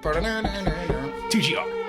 TGR.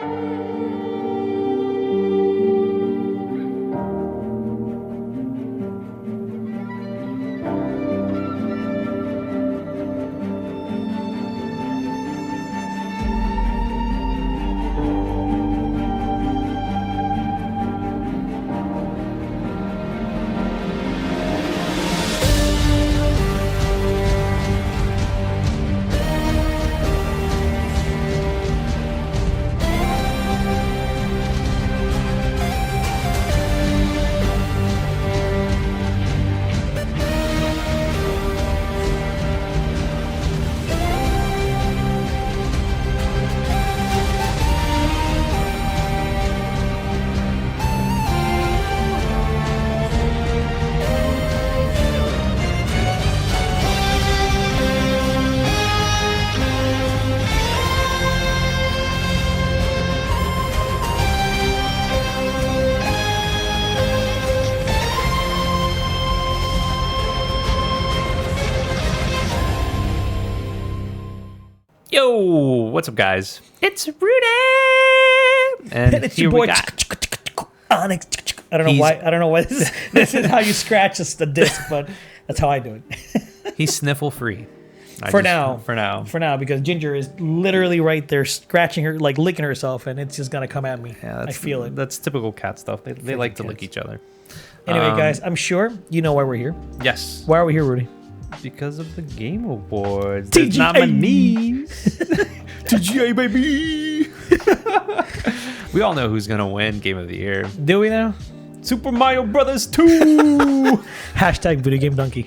Yo, what's up, guys? It's Rudy, and it's here your boy we got. Onyx. I don't know why. I don't know why this is how you scratch the disc, but that's how I do it. He's sniffle free. For now, because Ginger is literally right there scratching her, like licking herself, and it's just gonna come at me. Yeah, I feel it. That's typical cat stuff. They like to lick each other. Anyway, guys, I'm sure you know why we're here. Yes. Why are we here, Rudy? Because of the Game Awards. TGR. Nominees. TGR, baby. We all know who's gonna win Game of the Year. Do we now? Super Mario Brothers 2. Hashtag video game donkey.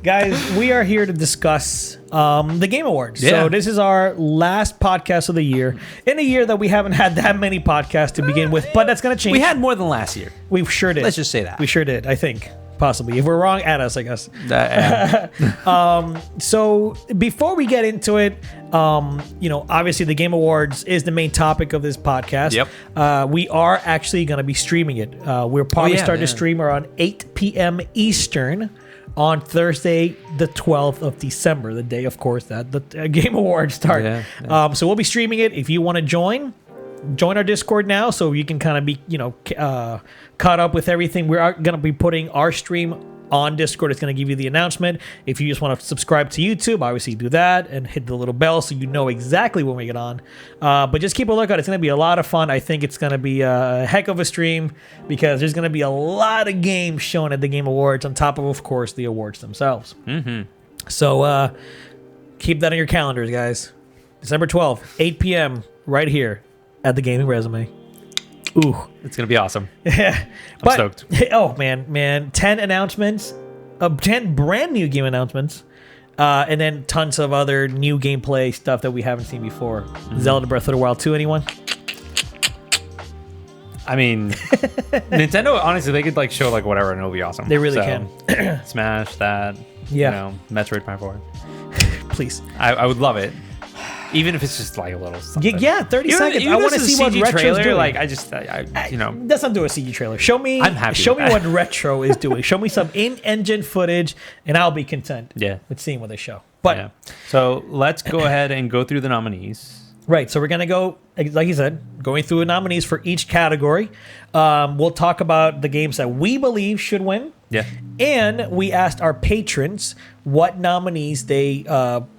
Guys, we are here to discuss the Game Awards. Yeah. So this is our last podcast of the year, in a year that we haven't had that many podcasts to begin with, but that's going to change. We had more than last year. We sure did. Let's just say that. We sure did, I think. Possibly. If we're wrong, at us, I guess. Yeah. So before we get into it, obviously the Game Awards is the main topic of this podcast. Yep. We are actually going to be streaming it. We're probably starting to stream around 8 p.m. Eastern on Thursday, the 12th of December, the day, of course, that the Game Awards start. Yeah. So we'll be streaming it. If you want to join our Discord now, so you can kind of be, caught up with everything. We're going to be putting our stream on Discord. It's going to give you the announcement. If you just want to subscribe to YouTube, obviously do that and hit the little bell so you know exactly when we get on. But just keep a lookout. It's going to be a lot of fun. I think it's going to be a heck of a stream because there's going to be a lot of games shown at the Game Awards on top of course, the awards themselves. Mm-hmm. So keep that on your calendars, guys. December 12th, 8 p.m. right here at the Gaming Resume. Ooh, it's gonna be awesome. Yeah, I'm stoked. Oh man, 10 announcements, 10 brand new game announcements, and then tons of other new gameplay stuff that we haven't seen before. Mm-hmm. Zelda Breath of the Wild 2, anyone? I mean, Nintendo, honestly, they could show whatever and it'll be awesome. They really can. Smash that. Yeah. Metroid Prime 4. Please. I would love it. Even if it's just a little something. Yeah, 30 seconds. I want to see what Retro's trailer, doing. Let's not do a CG trailer. Show me. I'm happy. Show me what Retro is doing. Show me some in-engine footage, and I'll be content. Yeah. With seeing what they show. But yeah. So let's go ahead and go through the nominees. Right. So we're gonna go, like you said, going through the nominees for each category. We'll talk about the games that we believe should win. Yeah. And we asked our patrons what nominees they,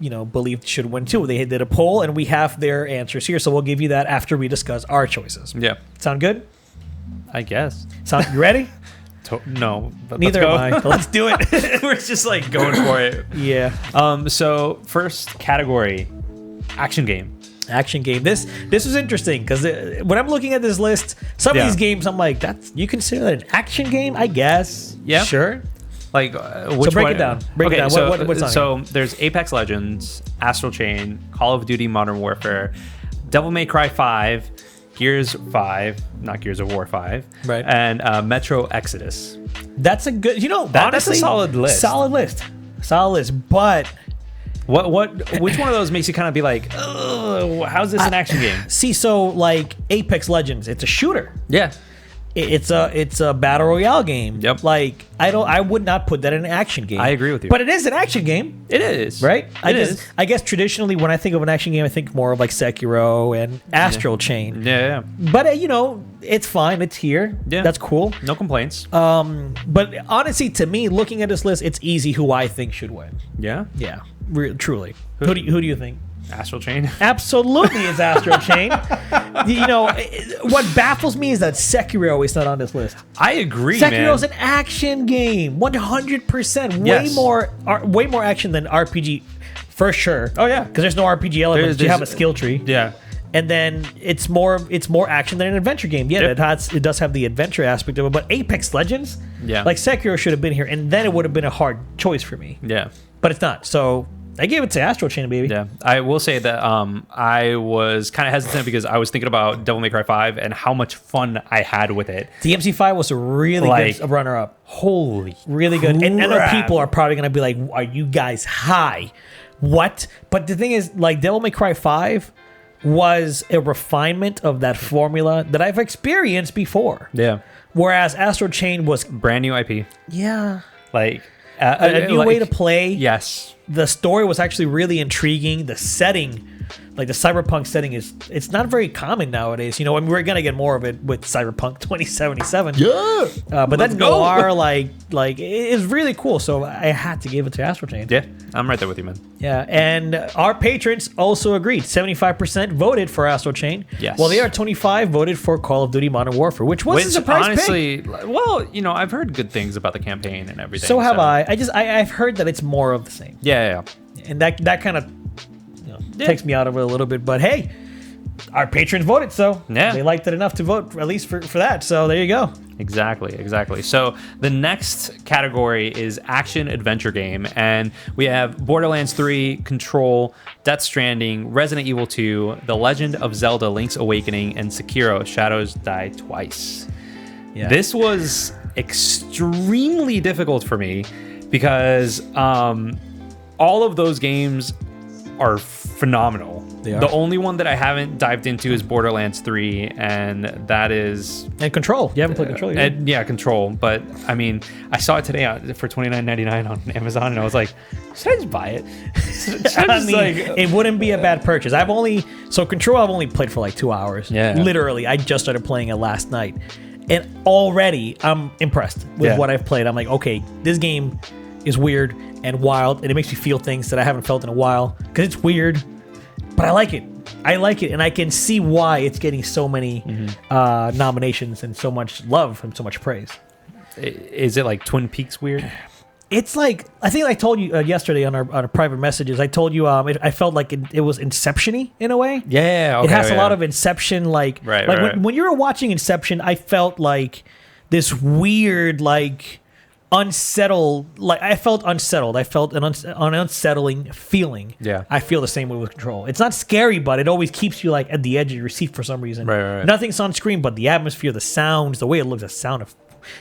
believed should win too. They did a poll, and we have their answers here. So we'll give you that after we discuss our choices. Yeah. Sound good? I guess. You ready? No. But Neither am I. Let's do it. We're just going for it. Yeah. So first category, action game. Action game. This was interesting because when I'm looking at this list, some of these games I'm like, you consider that an action game? I guess. Yeah. Sure. Which so break it down. Break it down. What's on so there's Apex Legends, Astral Chain, Call of Duty Modern Warfare, Devil May Cry 5, Gears 5, not Gears of War 5, right? And Metro Exodus. That's a good. Honestly, that's a solid list. Solid list. But which one of those makes you kind of be like, how's this an action game? See, so Apex Legends, it's a shooter. Yeah. it's a battle royale game. Yep. Like I would not put that in an action game. I agree with you. But it is an action game. It is. Right? I guess traditionally when I think of an action game, I think more of like Sekiro and Astral Chain. Yeah. But it's fine. It's here. Yeah. That's cool. No complaints. But honestly, to me, looking at this list, it's easy who I think should win. Yeah. Yeah. Truly. Who do you think? Astral Chain. Absolutely, it's Astral Chain. What baffles me is that Sekiro is not on this list. I agree, Sekiro's man. an action game, 100%. Yes. Way more action than RPG, for sure. Oh, yeah. Because there's no RPG elements. You have a skill tree. Yeah. And then it's more action than an adventure game. Yeah, Yep. it does have the adventure aspect of it. But Apex Legends, Yeah. like Sekiro should have been here, and then it would have been a hard choice for me. Yeah. But it's not. So I gave it to Astral Chain, baby. Yeah, I will say that I was kind of hesitant because I was thinking about Devil May Cry 5 and how much fun I had with it. DMC5 was a really good runner-up. Holy Really good. And I know crap. people are probably going to be like, are you guys high? What? But the thing is, like, Devil May Cry 5 was a refinement of that formula that I've experienced before. Yeah. Whereas Astral Chain was, Brand new IP. yeah, Like, a new way to play. Yes. The story was actually really intriguing. The setting, like the cyberpunk setting, it's not very common nowadays. And we're gonna get more of it with Cyberpunk 2077. Yeah. But that Let's go. noir, like it is really cool. So I had to give it to Astral Chain. Yeah, I'm right there with you, man. Yeah, and our patrons also agreed. 75% voted for Astral Chain. Yes. Well, the other 25 voted for Call of Duty Modern Warfare, which was a surprise pick. honestly, well, I've heard good things about the campaign and everything. So have I. I've heard that it's more of the same. Yeah. And that kind of takes me out of it a little bit. But hey, our patrons voted, so they liked it enough to vote, at least for that. So there you go. Exactly. So the next category is action adventure game, and we have Borderlands 3, Control, Death Stranding, Resident Evil 2, The Legend of Zelda: Link's Awakening, and Sekiro: Shadows Die Twice. Yeah. This was extremely difficult for me because all of those games are phenomenal. They are. The only one that I haven't dived into is Borderlands 3, and that is... And Control. You haven't played Control yet. Yeah, Control. But, I mean, I saw it today for $29.99 on Amazon, and I was like, should I just buy it? It wouldn't be a bad purchase. Control I've only played for like 2 hours. Yeah. Literally, I just started playing it last night. And already, I'm impressed with what I've played. I'm like, okay, this game is weird and wild, and it makes me feel things that I haven't felt in a while because it's weird, but I like it. And I can see why it's getting so many nominations and so much love and so much praise. Is it like Twin Peaks weird? It's like, I think I told you yesterday on our private messages, I told you I felt like it was Inception-y in a way. Yeah, okay, it has a lot of Inception, like when you were watching Inception, I felt like this weird, like unsettled, like I felt unsettled. I felt an unsettling feeling. Yeah. I feel the same way with Control. It's not scary, but it always keeps you like at the edge of your seat for some reason. Right. Nothing's on screen, but the atmosphere, the sounds, the way it looks, the sound of,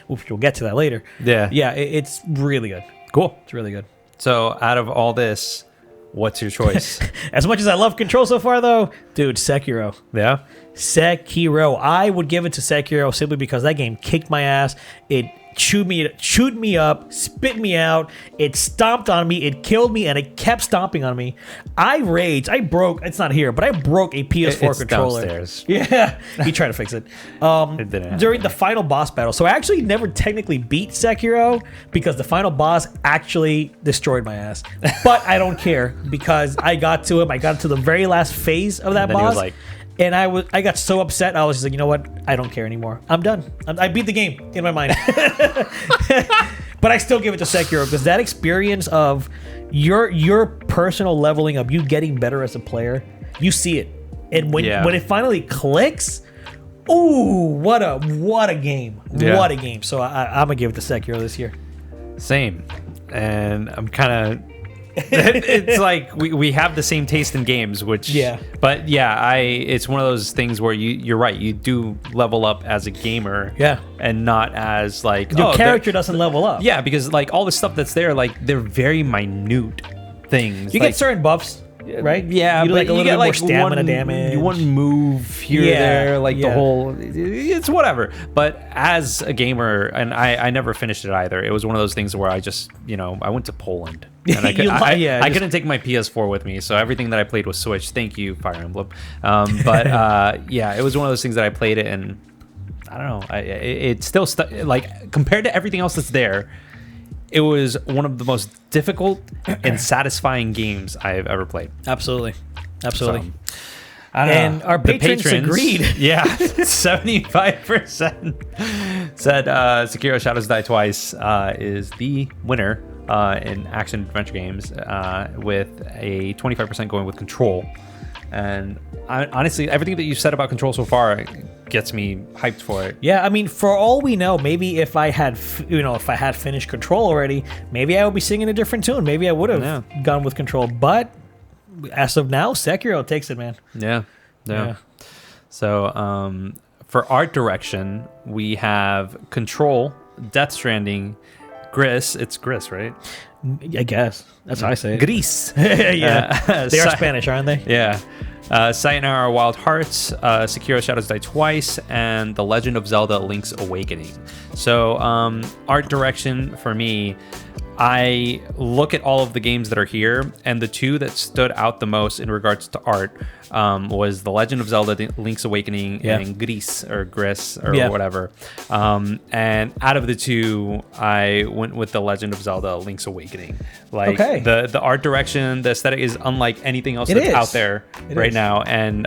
which we'll get to that later. Yeah. It's really good. Cool. It's really good. So out of all this, what's your choice? As much as I love Control so far, though, dude, Sekiro. Yeah. Sekiro. I would give it to Sekiro simply because that game kicked my ass. It chewed me up, spit me out. It stomped on me. It killed me, and it kept stomping on me. I raged. I broke. It's not here, but I broke a PS4 It's controller. downstairs. Yeah, he tried to fix it. It didn't happen. During the final boss battle. So I actually never technically beat Sekiro because the final boss actually destroyed my ass. But I don't care because I got to him. I got to the very last phase of that And then he boss. was like, and I got so upset. I was just like, you know what? I don't care anymore. I'm done. I beat the game in my mind. But I still give it to Sekiro because that experience of your personal leveling up, you getting better as a player, you see it. And when it finally clicks, ooh, what a game. Yeah. What a game. So I'm going to give it to Sekiro this year. Same. And I'm kind of... it's like we have the same taste in games, which but it's one of those things where you're right, you do level up as a gamer, and not as like your character doesn't level up, because like all the stuff that's there, like they're very minute things. You get certain buffs, right? Yeah, you do, but like a you little get bit more like stamina damage. one move here, there, like the whole. It's whatever. But as a gamer, and I never finished it either. It was one of those things where I just, I went to Poland, and I couldn't take my PS4 with me, so everything that I played was Switch. Thank you, Fire Emblem. But yeah, it was one of those things that I played it, and I don't know. It still like compared to everything else that's there. It was one of the most difficult and satisfying games I've ever played. Absolutely. So, and our patrons agreed. Yeah, 75% said Sekiro Shadows Die Twice is the winner in action adventure games, with a 25% going with Control. And honestly, everything that you've said about Control so far gets me hyped for it. Yeah, I mean, for all we know, maybe if I had, if I had finished Control already, maybe I would be singing a different tune. Maybe I would have gone with Control. But as of now, Sekiro takes it, man. Yeah. So for art direction, we have Control, Death Stranding, Gris. It's Gris, right? I guess. That's how I say it. Gris. Yeah. They are Spanish, aren't they? Yeah. Sayonara Wild Hearts, Sekiro Shadows Die Twice, and The Legend of Zelda Link's Awakening. So art direction for me, I look at all of the games that are here, and the two that stood out the most in regards to art was The Legend of Zelda Link's Awakening and Gris or whatever. And out of the two, I went with The Legend of Zelda Link's Awakening. Like the art direction, the aesthetic is unlike anything else that's out there right now. And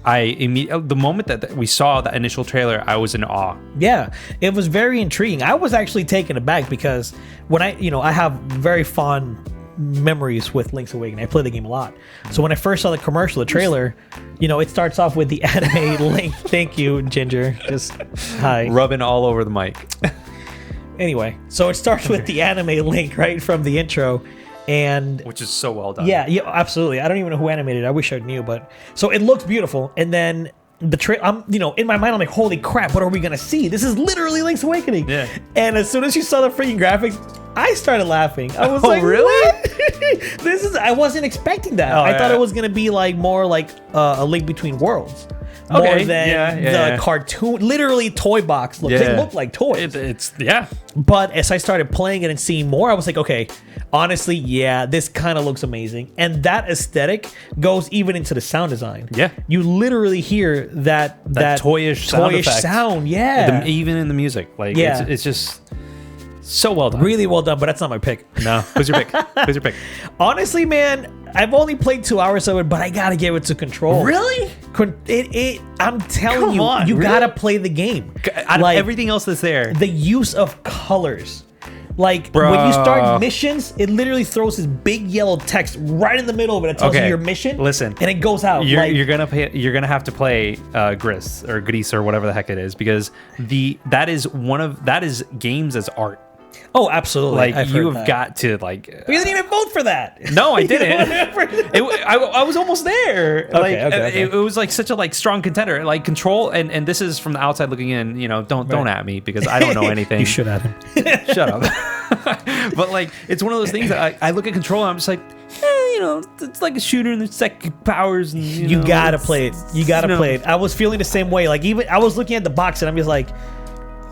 the moment that we saw that initial trailer, I was in awe. Yeah, it was very intriguing. I was actually taken aback because when I have very fond memories with Link's Awakening. I play the game a lot. So when I first saw the commercial, the trailer, it starts off with the anime Link. Thank you, Ginger. Just hi. Rubbing all over the mic. Anyway, so it starts with the anime Link right from the intro. And which is so well done. Yeah, absolutely. I don't even know who animated it. I wish I knew, but so it looks beautiful. And then I'm in my mind, I'm like, holy crap, what are we gonna see? This is literally Link's Awakening. Yeah. And as soon as you saw the freaking graphics, I started laughing. I was like, really? What? I wasn't expecting that. I thought it was gonna be like more like a Link Between Worlds. More than the cartoon, literally toy box look. They look like toys. It's But as I started playing it and seeing more, I was like, okay, honestly, this kind of looks amazing. And that aesthetic goes even into the sound design. Yeah. You literally hear that toyish sound. Yeah. Even in the music. Like, it's just so well done. Really well done, but that's not my pick. No. Who's your pick? Honestly, man, I've only played 2 hours of it, but I gotta give it to Control. Really? I'm telling you gotta play the game. Out of everything else that's there. The use of colors. Like, when you start missions, it literally throws this big yellow text right in the middle of it. It tells you your mission. Listen. And it goes out. You're gonna have to play Gris or whatever the heck it is, because that is games as art. Oh, absolutely. Like, you have got to, like... But you didn't even vote for that. No, I didn't. I was almost there. It was like such a strong contender. Like, Control, and this is from the outside looking in, don't at me because I don't know anything. You should at him. Shut up. But it's one of those things that I look at Control and I'm just like, it's like a shooter and there's psychic powers. And, you gotta play it. You gotta play it. I was feeling the same way. Like, even I was looking at the box and I'm just like,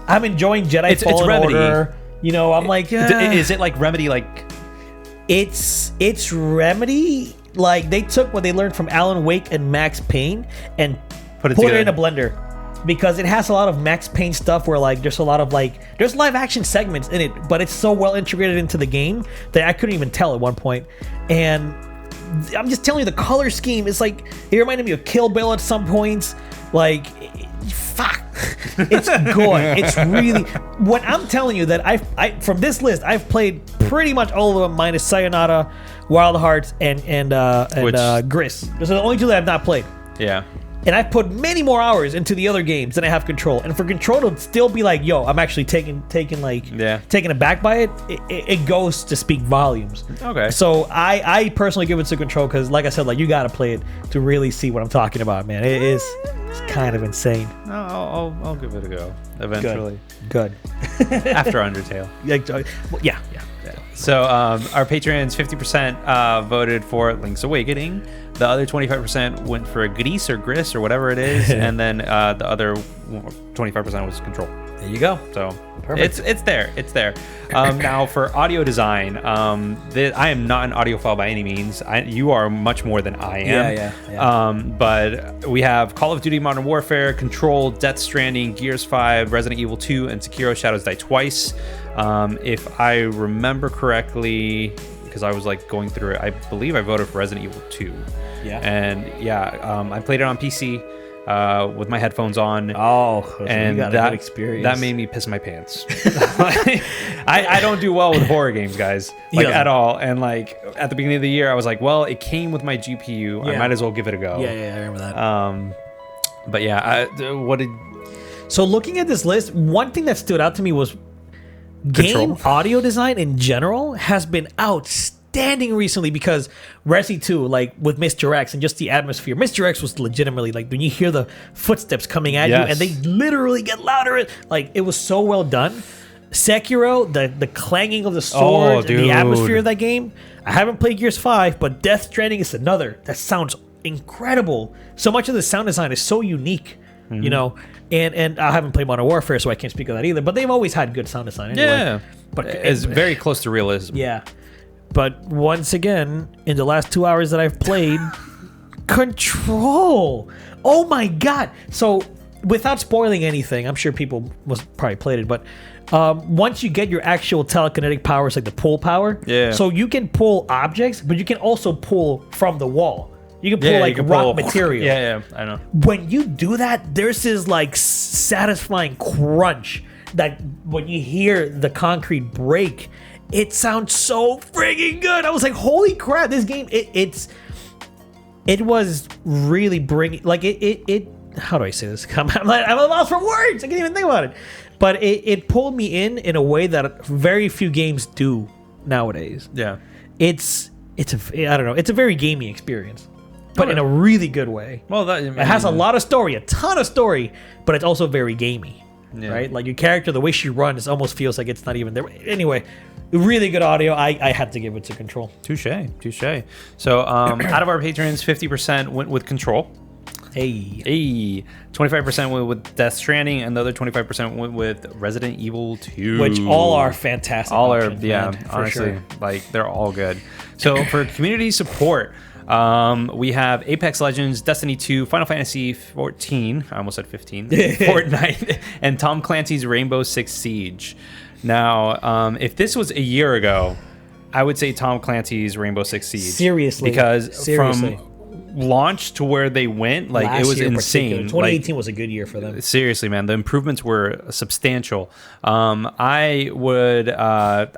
I'm enjoying Jedi Fallen Order. I'm like, is it like Remedy? Like, it's Remedy. Like, they took what they learned from Alan Wake and Max Payne and put it in a blender, because it has a lot of Max Payne stuff where there's a lot of there's live action segments in it, but it's so well integrated into the game that I couldn't even tell at one point. And I'm just telling you, the color scheme is it reminded me of Kill Bill at some points. Fuck, it's good. It's really, when I'm telling you that I from this list I've played pretty much all of them minus Sayonara, Wild Hearts, and Gris. Those are the only two that I've not played. Yeah. And I've put many more hours into the other games than I have Control. And for Control to still be like, yo, I'm actually taken aback by it, it goes to speak volumes. Okay. So I personally give it to Control because, like I said, you got to play it to really see what I'm talking about, man. It's kind of insane. No, I'll give it a go eventually. Good. After Undertale. Yeah. So our patrons 50% voted for Link's Awakening. The other 25% went for Gris or Gris or whatever it is, and then the other 25% was Control. There you go. So Perfect. it's there. Now for audio design, I am not an audiophile by any means. You are much more than I am. Yeah. But we have Call of Duty Modern Warfare, Control, Death Stranding, Gears 5, Resident Evil 2, and Sekiro Shadows Die Twice. If I remember correctly, because I was like going through it, I believe I voted for Resident Evil 2. Yeah. And I played it on PC. With my headphones on. Oh, and you got a good experience. That made me piss my pants. I don't do well with horror games, guys, like at all. And like at the beginning of the year, I was like, well, it came with my GPU. I might as well give it a go. Yeah, I remember that. But yeah, So looking at this list, one thing that stood out to me was game audio design in general has been outstanding recently, because Resi 2, like with Mr. X and just the atmosphere, Mr. X was legitimately like when you hear the footsteps coming at you and they literally get louder, like it was so well done. Sekiro, the clanging of the swords and the atmosphere of that game. I haven't played Gears 5, but Death Stranding is another that sounds incredible. So much of the sound design is so unique, you know. And I haven't played Modern Warfare, so I can't speak of that either. But they've always had good sound design anyway. Yeah, but it's very close to realism. Yeah. But once again, in the last 2 hours that I've played, Control. Oh my God. So without spoiling anything, I'm sure people must probably played it, but once you get your actual telekinetic powers, like the pull power, so you can pull objects, but you can also pull from the wall. You can pull rock material. Yeah, I know. When you do that, there's this like satisfying crunch that when you hear the concrete break, it sounds so friggin' good. I was like, holy crap, this game, it was really bringing, like it how do I say this? I'm a loss for words. I can't even think about it. But it pulled me in a way that very few games do nowadays. Yeah. It's I don't know, it's a very gamey experience, but in a really good way. Well, it has a lot of story, a ton of story, but it's also very gamey. Yeah. Right? Like your character, the way she runs almost feels like it's not even there. Anyway, really good audio. I had to give it to Control. Touche. So out of our patrons, 50% went with Control. Hey. 25% went with Death Stranding, and the other 25% went with Resident Evil 2. Which all are fantastic. All options, honestly, sure. Like they're all good. So for community support, we have Apex Legends, Destiny 2, Final Fantasy 14, I almost said 15, Fortnite, and Tom Clancy's Rainbow Six Siege. Now, if this was a year ago, I would say Tom Clancy's Rainbow Six Siege. Seriously. Because from launch to where they went, like it was insane. 2018 was a good year for them. Seriously, man, the improvements were substantial. I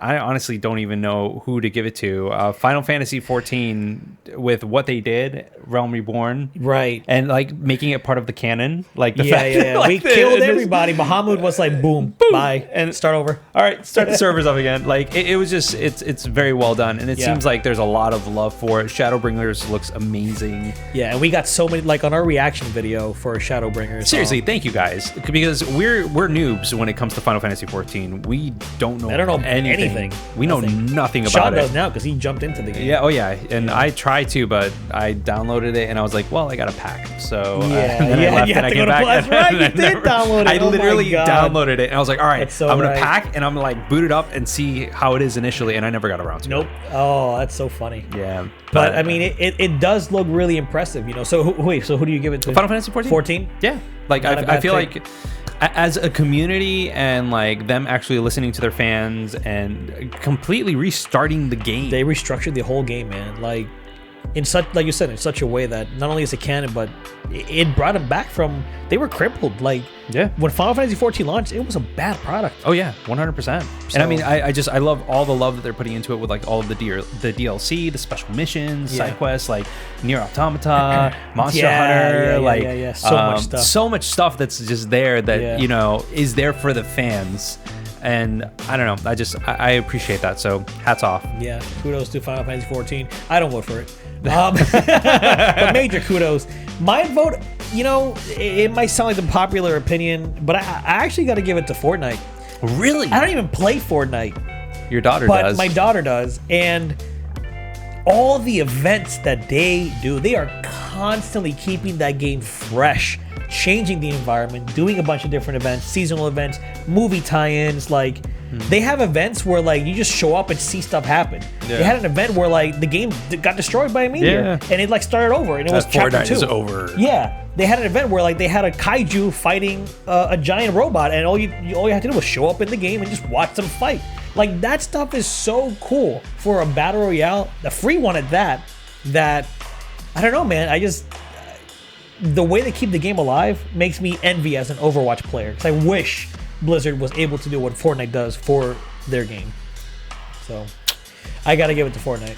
honestly don't even know who to give it to. Final Fantasy 14 with what they did, Realm Reborn, right, and like making it part of the canon, like the fact that, like, we killed everybody. Bahamut was like, boom, bye, and start over. All right, start the servers up again. Like it was just, it's very well done, and it seems like there's a lot of love for it. Shadowbringers looks amazing. Yeah, and we got so many, like on our reaction video for Shadowbringers. Seriously, thank you guys, because we're noobs when it comes to Final Fantasy 14. We don't know. I don't know anything. We know nothing about Sean it. does now because he jumped into the game. Yeah, and I tried to, but I downloaded it and I was like, well, I got a pack, so and then I left and I came back. That's right, you did download it. I literally downloaded it and I was like, all right, so I'm gonna pack and I'm gonna like boot it up and see how it is initially, and I never got around to it. Nope. Oh, that's so funny. Yeah, but I mean, it does look really impressive, you know. So who do you give it to? Final Fantasy 14. 14? Yeah, like I feel like as a community and like them actually listening to their fans and completely restarting the game. They restructured the whole game, man. Like in such, like you said, in such a way that not only is it canon, but it brought them back from, they were crippled. Like when Final Fantasy 14 launched, it was a bad product. Oh yeah, 100%. And I mean, I love all the love that they're putting into it with like all of the DLC, the special missions, side quests, like Nier Automata, Monster Hunter, so much stuff that's just there that you know is there for the fans. And I don't know, I appreciate that, so hats off. Yeah, kudos to Final Fantasy 14. I don't vote for it. But major kudos. My vote, you know, it might sound like the popular opinion, but I actually got to give it to Fortnite. Really? I don't even play Fortnite. Your daughter but does. my daughter does, and all the events that they do, they are constantly keeping that game fresh, changing the environment, doing a bunch of different events, seasonal events, movie tie-ins. Like they have events where like you just show up and see stuff happen. They had an event where like the game got destroyed by a meteor, and it like started over, and it was chapter 2. Fortnite is over. Yeah, they had an event where like they had a kaiju fighting a giant robot, and all you had to do was show up in the game and just watch them fight. Like that stuff is so cool for a battle royale, a free one at that. That I don't know, man. I just the way they keep the game alive makes me envy as an Overwatch player, because I wish Blizzard was able to do what Fortnite does for their game. So I gotta give it to Fortnite.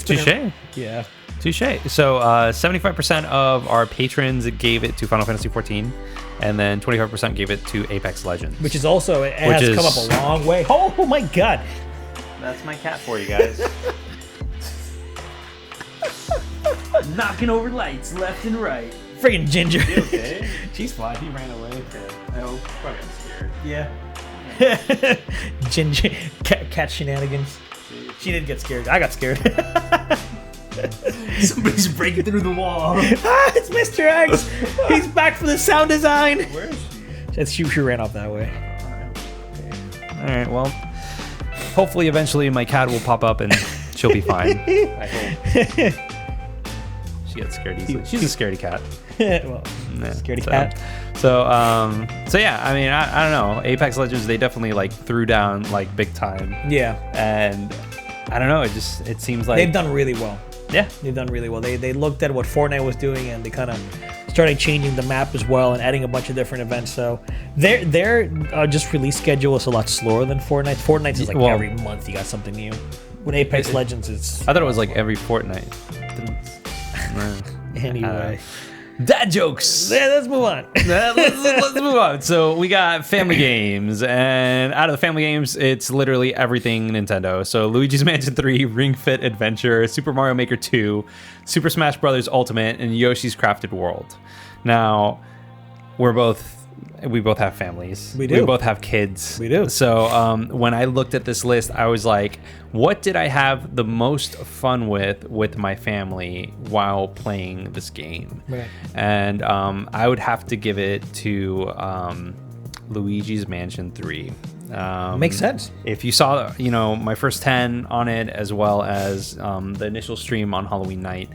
Touché. Yeah. Touché. So 75% of our patrons gave it to Final Fantasy 14, and then 25% gave it to Apex Legends. Which is also, it has come up a long way. Oh my god. That's my cat for you guys. Knocking over lights left and right. Friggin' Ginger. Okay. She's fine. He ran away. Okay. I hope. Probably got scared. Yeah. Ginger. Cat shenanigans. She didn't get scared. I got scared. Somebody's breaking through the wall. It's Mr. X. He's back for the sound design. Where is she? She ran off that way. All right. Well, hopefully, eventually, my cat will pop up and she'll be fine. I hope. She gets scared easily. She's a scaredy cat. Well, scaredy cat. So yeah. I mean, I don't know. Apex Legends, they definitely like threw down like big time. Yeah. And I don't know. It seems like they've done really well. Yeah, they've done really well. They looked at what Fortnite was doing, and they kind of started changing the map as well and adding a bunch of different events. So their just release schedule is a lot slower than Fortnite. Fortnite is like every month you got something new. With Apex Legends, it's I thought it was like every fortnight. Anyway. Dad jokes. Yeah, let's move on. let's move on. So we got family games, and out of the family games, it's literally everything Nintendo. So Luigi's Mansion 3, Ring Fit Adventure, Super Mario Maker 2, Super Smash Bros. Ultimate, and Yoshi's Crafted World. Now, we both have families. We do. We both have kids. We do. So when I looked at this list, I was like, what did I have the most fun with my family while playing this game? Right. And I would have to give it to Luigi's Mansion 3. Makes sense. If you saw, my first 10 on it, as well as the initial stream on Halloween night,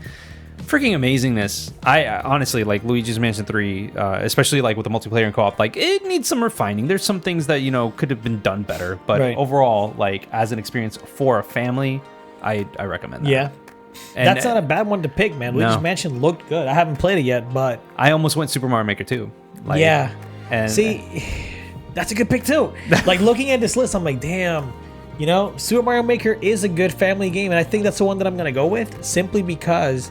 freaking amazingness. I honestly like Luigi's Mansion 3, especially like with the multiplayer and co-op, like it needs some refining. There's some things that could have been done better, but overall, like as an experience for a family, I recommend that. Yeah. And that's not a bad one to pick, man. Luigi's Mansion looked good. I haven't played it yet, but I almost went Super Mario Maker 2. Like, yeah. And see, that's a good pick too. Like looking at this list, I'm like, damn. Super Mario Maker is a good family game, and I think that's the one that I'm gonna go with, simply because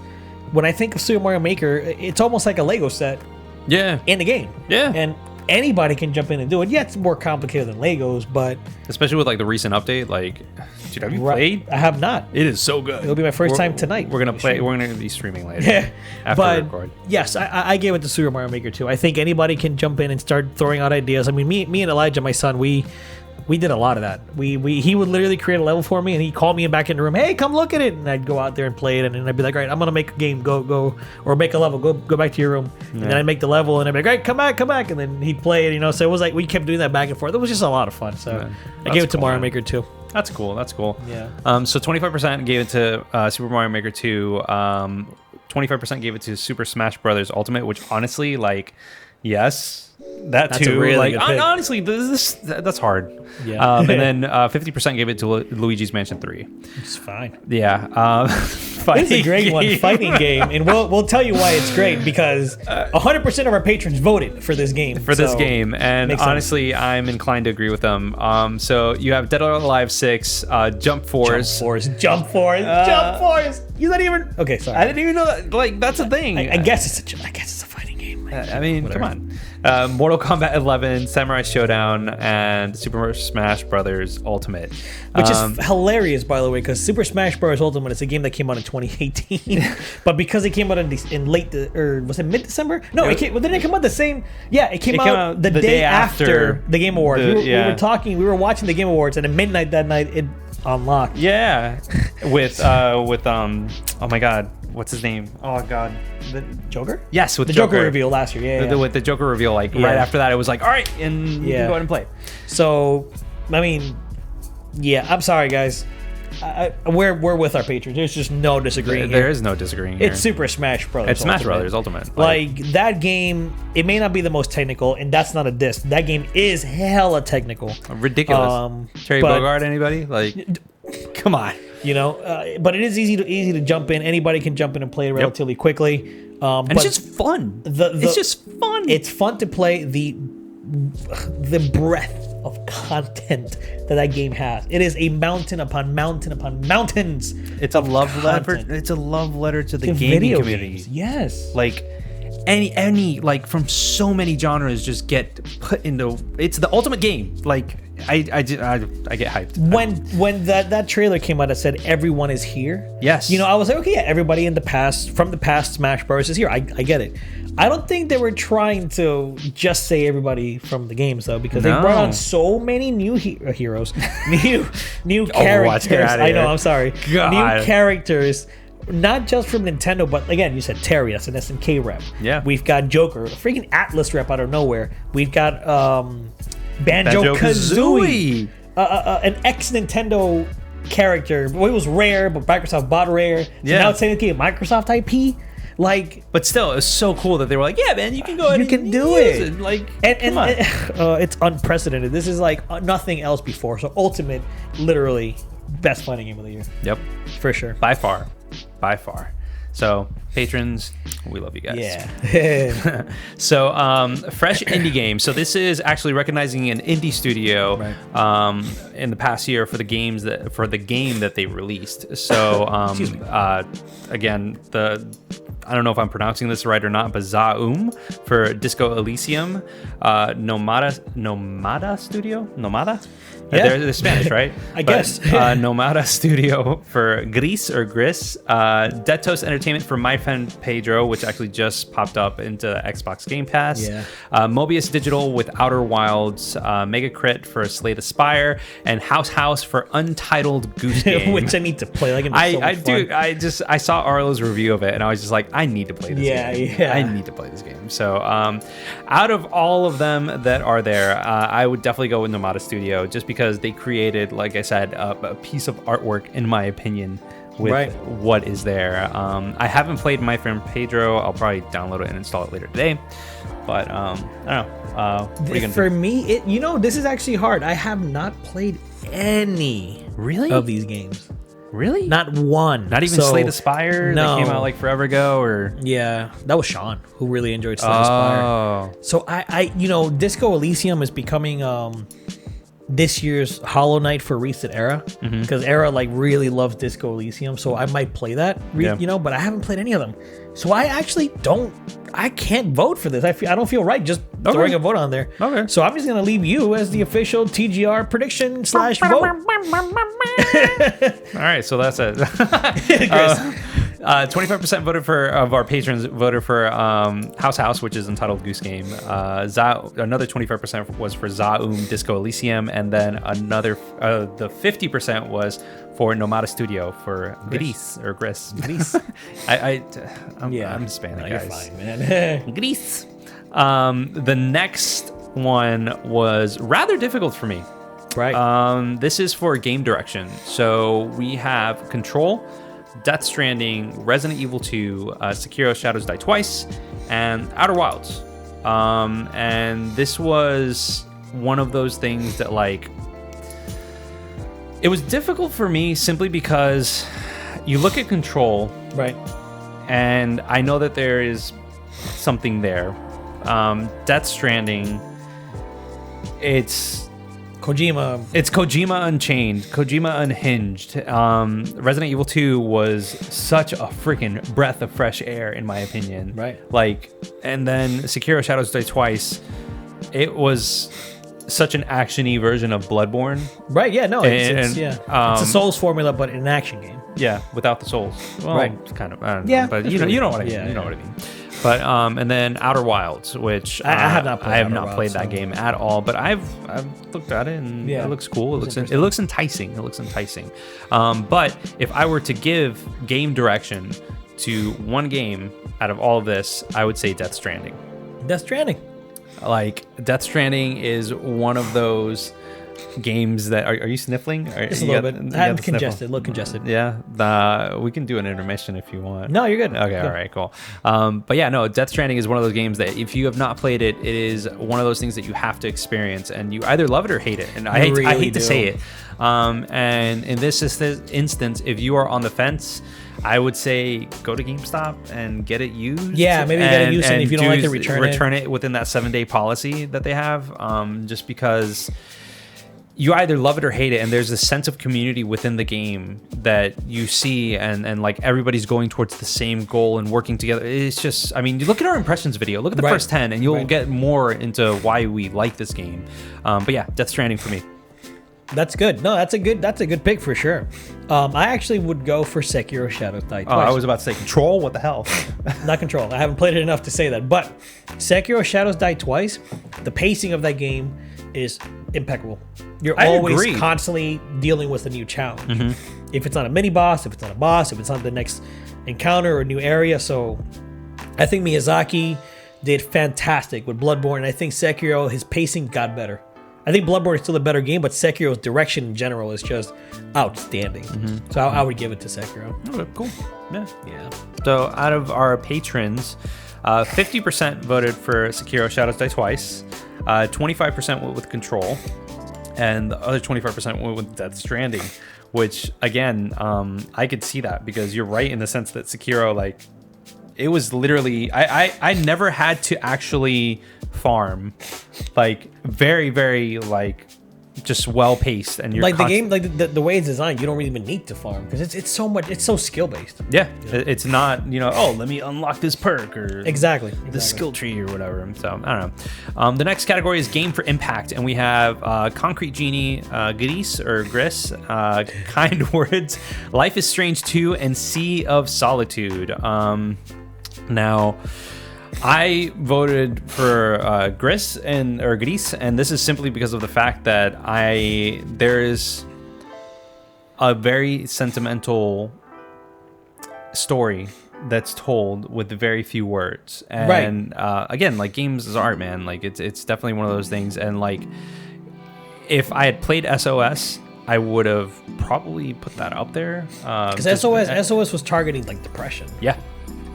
when I think of Super Mario Maker, it's almost like a Lego set. Yeah. In the game. Yeah. And anybody can jump in and do it. Yeah, it's more complicated than Legos, but especially with like the recent update, like, dude, have you played? I have not. It is so good. It'll be my first time tonight. We're gonna be streaming later. After we record. Yes, I gave it to Super Mario Maker 2. I think anybody can jump in and start throwing out ideas. I mean, me and Elijah, my son, we did a lot of that. He would literally create a level for me, and he'd call me back in the room. Hey, come look at it, and I'd go out there and play it, and then I'd be like, all right, I'm gonna make a game. Go, or make a level. Go back to your room, and then I'd make the level, and I'd be like, all right, come back, and then he'd play it. So it was like we kept doing that back and forth. It was just a lot of fun. So I gave it to Mario Maker 2. That's cool. Yeah. So 25% gave it to Super Mario Maker 2. 25% gave it to Super Smash Bros. Ultimate, which honestly, like, yes. That's too, really like, good pick. Honestly, that's hard. Yeah. And then 50% gave it to Luigi's Mansion 3. It's fine. Yeah. It's a great one, fighting game, and we'll tell you why it's great, because 100% of our patrons voted for this game. And honestly, I'm inclined to agree with them. So you have Dead or Alive 6, Jump Force. Jump Force. You not even okay. Sorry, I didn't even know that. Like, that's a thing. I guess it's a fighting game. I mean, whatever. Come on. Mortal Kombat 11, Samurai Showdown, and Super Smash Brothers Ultimate. Which is hilarious, by the way, because Super Smash Bros. Ultimate is a game that came out in 2018, but because it came out in late, or was it mid-December? No, didn't it come out the same? Yeah, it came out the day after the Game Awards. We were watching the Game Awards, and at midnight that night, it unlocked. Yeah, with oh my God, what's his name? Oh God, the Joker? Yes, with the Joker reveal last year. Yeah, with the Joker reveal, like right after that, it was like, all right, and you can go ahead and play. So, I mean, yeah, I'm sorry, guys. We're with our patrons. There's just no disagreeing. There is no disagreeing here. It's Super Smash Brothers. It's Smash Brothers Ultimate. Like that game, it may not be the most technical, and that's not a diss. That game is hella technical. Ridiculous. Terry Bogard, anybody? Like, come on. You know, but it is easy to jump in. Anybody can jump in and play it relatively quickly. And it's just fun. It's just fun. It's fun to play the breadth of content that game has. It is a mountain upon mountain upon mountains. It's a love letter. It's a love letter to the gaming community. Games. Yes. Like any like from so many genres just get put into. It's the ultimate game. Like I get hyped when that trailer came out that said everyone is here. Yes. You know, I was like, okay, yeah, everybody from the past Smash Bros is here. I get it. I don't think they were trying to just say everybody from the games though, because they brought on so many new heroes, new characters. I know. I'm sorry. God. New characters. Not just from Nintendo, but again, you said Terry, that's an SNK rep. Yeah. We've got Joker, a freaking Atlas rep out of nowhere. We've got Banjo-Kazooie, an ex-Nintendo character. It was Rare, but Microsoft bought Rare. So now it's saying, okay, Microsoft IP. Like, but still, it's so cool that they were like, yeah, man, you can go ahead and do it. Like, come on. It's unprecedented. This is like nothing else before. So Ultimate, literally, best fighting game of the year. Yep. For sure. By far. So patrons, we love you guys. Yeah. So fresh indie game. So this is actually recognizing an indie studio in the past year for the game that they released. So again, I don't know if I'm pronouncing this right or not, but Zaum for Disco Elysium, Nomada Studio. Yeah. They're Spanish, right? I guess. Nomada Studio for Gris, Dead Toast Entertainment for My Friend Pedro, which actually just popped up into Xbox Game Pass. Yeah. Mobius Digital with Outer Wilds, Mega Crit for Slay the Spire, and House for Untitled Goose Game. Which I need to play. Like, I saw Arlo's review of it, and I was just like, I need to play this game. Yeah. I need to play this game. So out of all of them that are there, I would definitely go with Nomada Studio, just because they created, like I said, a piece of artwork, in my opinion, with what is there. I haven't played My Friend Pedro. I'll probably download it and install it later today. But I don't know. For me, this is actually hard. I have not played any of these games. Really? Not one. Not even Slay the Spire? No. That came out like forever ago? Or yeah, that was Sean who really enjoyed Slay the Spire. So I Disco Elysium is becoming this year's Hollow Knight for Reset Era, because Era like really loves Disco Elysium, so I might play that, but I haven't played any of them, so I can't vote for this. I don't feel right just throwing a vote on there. Okay, so I'm just gonna leave you as the official TGR prediction / vote. All right, so that's it. 25% voted of our patrons voted for House, which is Entitled Goose Game. Another 25% was for Zaum Disco Elysium, and then another the 50% was for Nomada Studio for Gris. I'm Hispanic, guys. You're fine, man. Gris. The next one was rather difficult for me. Right. This is for game direction. So we have Control, Death Stranding, Resident Evil 2, Sekiro Shadows Die Twice, and Outer Wilds. And this was one of those things that, like, it was difficult for me simply because you look at Control, right, and I know that there is something there. Death Stranding, it's Kojima. It's Kojima Unchained, Kojima Unhinged. Resident Evil 2 was such a freaking breath of fresh air, in my opinion. Right. Like, and then Sekiro Shadows Die Twice, it was such an action-y version of Bloodborne. Right, yeah, no, it's And, it's a Souls formula, but in an action game. Yeah, without the souls. Well, Right. it's kind of, I don't know, Yeah, but that's you know really- what I mean. yeah, You know yeah. what I mean. But and then Outer Wilds, which I have not played I have Outer not Wilds, played that so- game at all. But I've looked at it and Yeah, it looks cool. It it's looks enticing. It looks enticing. But if I were to give game direction to one game out of all of this, I would say Death Stranding. Death Stranding. Like, Death Stranding is one of those games that are you sniffling? Just a little bit. I'm congested. Look congested. Yeah, we can do an intermission if you want. No, you're good. Okay, Go. all right, cool. But yeah, no, Death Stranding is one of those games that if you have not played it, it is one of those things that you have to experience, and you either love it or hate it. And I You hate really to do. say it. And in this instance, if you are on the fence, I would say go to GameStop and get it used. Yeah, maybe get it used, and if you don't like it, return it. It within that 7-day policy that they have. Just because you either love it or hate it, and there's a sense of community within the game that you see, and like everybody's going towards the same goal and working together. It's just, I mean, you look at our impressions video, look at the Right. first 10, and you'll Right. get more into why we like this game. But yeah, Death Stranding for me. That's good. No, that's a good pick for sure. I actually would go for Sekiro Shadows Die Twice. Oh, I was about to say Control. What the hell? Not Control. I haven't played it enough to say that. But Sekiro Shadows Die Twice, the pacing of that game is impeccable. You're I always agree. constantly dealing with a new challenge. Mm-hmm. If it's not a mini boss, if it's not a boss, if it's not the next encounter or new area. So I think Miyazaki did fantastic with Bloodborne. I think Sekiro, his pacing got better. I think Bloodborne is still a better game, but Sekiro's direction in general is just outstanding. So I would give it to Sekiro. Okay, cool. Yeah. Yeah. So out of our patrons, 50% voted for Sekiro Shadows Die Twice, 25% went with Control, and the other 25% went with Death Stranding, which, again, I could see that because you're right in the sense that Sekiro, like, it was literally, I never had to actually farm, like, very, very, like, just well paced, and you're Like the game, like the way it's designed, you don't really even need to farm because it's so skill based. Yeah, it's not, oh, let me unlock this perk or Exactly. the skill tree or whatever. So I don't know. The next category is game for impact, and we have Concrete Genie, Gris or Gris, Kind Words, Life is Strange 2, and Sea of Solitude. Now, I voted for Gris, and this is simply because of the fact that there is a very sentimental story that's told with very few words. And again, like, games is art, man. Like, it's definitely one of those things. And like, if I had played SOS, I would have probably put that up there. Because SOS was targeting like depression. Yeah.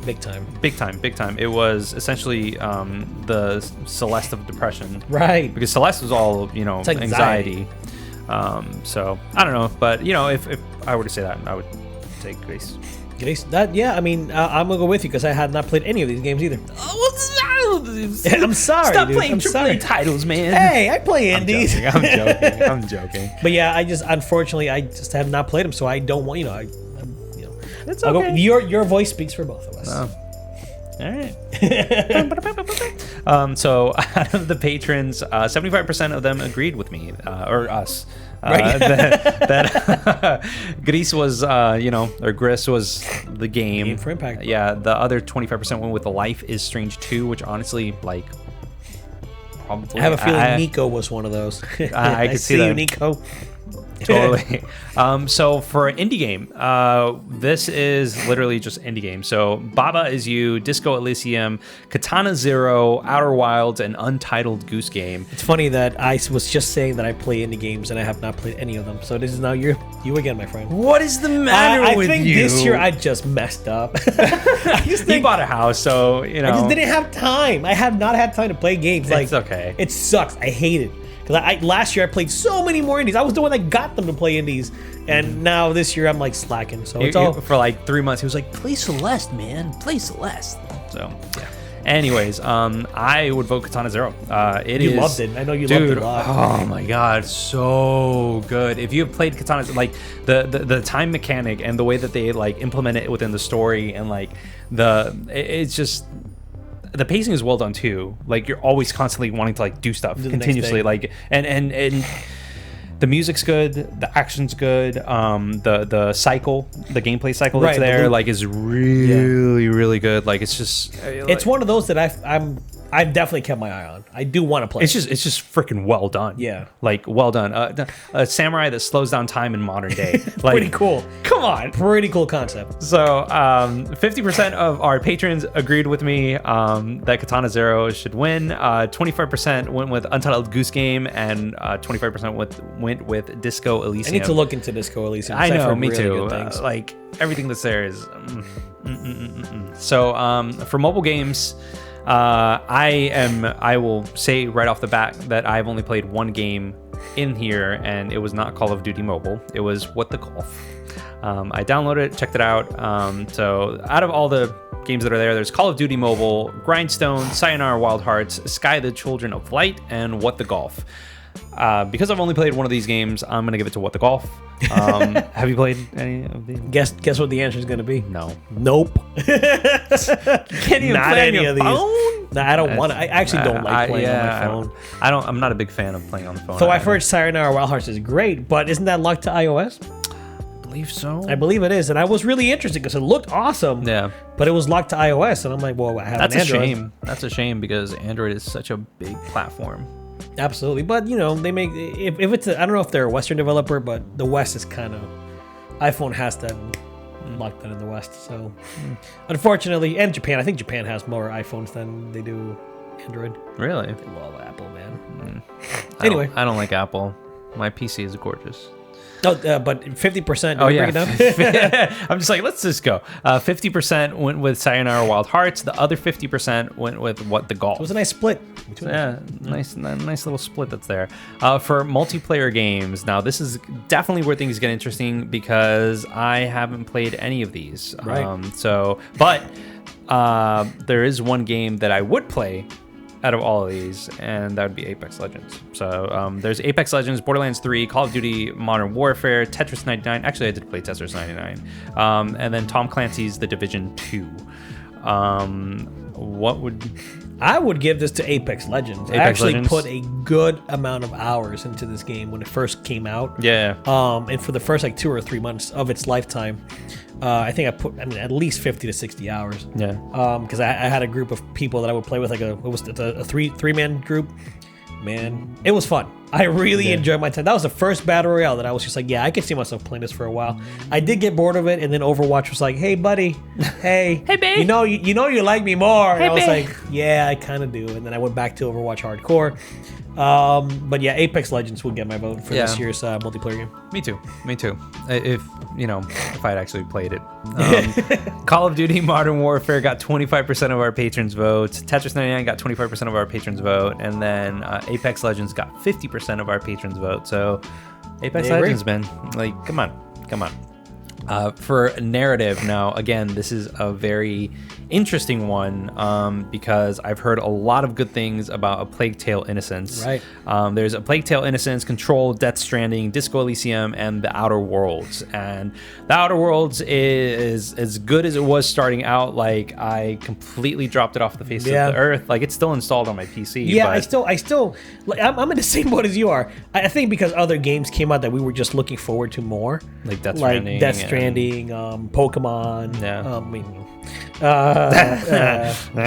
Big time. Big time. It was essentially the Celeste of depression. Right. Because Celeste was all, It's anxiety. So, I don't know. But, if I were to say that, I would take Grace. That, yeah, I mean, I'm gonna go with you because I had not played any of these games either. I'm sorry. Stop dude. playing I'm AAA sorry. titles, man. Hey, I play indies. I'm joking. But yeah, unfortunately, I just have not played them, so I don't want, It's I'll okay. go, your voice speaks for both of us. All right. So out of the patrons, 75% of them agreed with me, or us. Right. that Gris was, or Gris was the game. Game for impact. Yeah, the other 25% went with the Life is Strange 2, which honestly, like, probably. I have a feeling Nico was one of those. I could see you, that. Nico. Totally. So for an indie game, this is literally just indie game. So Baba Is You, Disco Elysium, Katana Zero, Outer Wilds, and Untitled Goose Game. It's funny that I was just saying that I play indie games and I have not played any of them. So this is now you again, my friend. What is the matter I with think you? this year I just messed up. I just He think bought a house, so I just didn't have time. I have not had time to play games. Like, It's okay. It sucks. I hate it. Because last year I played so many more indies. I was the one that got them to play indies. And now this year I'm like slacking. So it's all for like 3 months. He was like, "Play Celeste, man. Play Celeste." So yeah. Anyways, I would vote Katana Zero. You loved it. I know you loved it a lot. Oh my god, so good. If you have played Katana, like the time mechanic and the way that they like implement it within the story, and like it's just. The pacing is well done too. Like you're always constantly wanting to like do stuff continuously. Like and the music's good, the action's good. The cycle, the gameplay cycle that's there, like is really good. Like it's just it's one of those that I've definitely kept my eye on. I do want to play. It's just freaking well done. Yeah, like well done. A samurai that slows down time in modern day. Like, pretty cool. Come on, pretty cool concept. So 50% of our patrons agreed with me that Katana Zero should win. 25% went with Untitled Goose Game, and 25% went with Disco Elysium. I need to look into Disco Elysium. I know, me really too. Like everything that's there is. So for mobile games. I will say right off the bat that I've only played one game in here, and it was not Call of Duty Mobile. It was What the Golf. I downloaded it, checked it out. So out of all the games that are there, there's Call of Duty Mobile, Grindstone, Sayonara Wild Hearts, Sky the Children of Light, and What the Golf. Because I've only played one of these games, I'm gonna give it to What the Golf. Have you played any of these? Guess what the answer is gonna be? No. Nope. Can't even not play any on your of these. phone? No, I don't want to. I actually don't like playing on my phone. I'm not a big fan of playing on the phone. So I've heard Sayonara Wild Hearts is great, but isn't that locked to iOS? I believe so. I believe it is, and I was really interested because it looked awesome. Yeah. But it was locked to iOS, and I'm like, well, I have an Android. That's a shame. That's a shame because Android is such a big platform. Absolutely, but you know they make if it's I don't know if they're a Western developer, but the West is kind of iPhone has that locked that in the West. So unfortunately, and Japan, I think Japan has more iPhones than they do Android. Really? They love Apple, man. Anyway, I don't like Apple. My PC is gorgeous. No, but 50%. Oh yeah, I'm just like, let's just go. 50% went with Sayonara Wild Hearts. The other 50% went with What the Golf. It was a nice split. Yeah, nice little split that's there. For multiplayer games, now this is definitely where things get interesting because I haven't played any of these. Right. But there is one game that I would play out of all of these, and that would be Apex Legends. So there's Apex Legends, Borderlands 3, Call of Duty Modern Warfare, Tetris 99. Actually, I did play Tetris 99. And then Tom Clancy's The Division 2. I would give this to Apex Legends. I actually put a good amount of hours into this game when it first came out. Yeah. And for the first like 2 or 3 months of its lifetime, I think I put at least 50 to 60 hours. Yeah. Because I had a group of people that I would play with, like a three-man group. Man, it was fun. I really enjoyed my time. That was the first battle royale that I was just like, yeah, I could see myself playing this for a while. I did get bored of it, and then Overwatch was like, hey, buddy, hey, hey, babe, you know you like me more. Hey, and I was babe. like, yeah, I kind of do. And then I went back to Overwatch Hardcore. But yeah, Apex Legends will get my vote for this year's multiplayer game. Me too. If I'd actually played it. Call of Duty Modern Warfare got 25% of our patrons' votes. Tetris 99 got 25% of our patrons' vote, and then Apex Legends got 50% of our patrons' vote. So Apex Legends, man, like, come on. For narrative, now again, this is a very interesting one because I've heard a lot of good things about A Plague Tale: Innocence. Right. There's A Plague Tale: Innocence, Control, Death Stranding, Disco Elysium, and The Outer Worlds. And The Outer Worlds is as good as it was starting out. Like, I completely dropped it off the face of the earth. Like, it's still installed on my PC. Yeah, but I still, like, I'm in the same boat as you are. I think because other games came out that we were just looking forward to more, like Death Stranding, Pokemon. Yeah.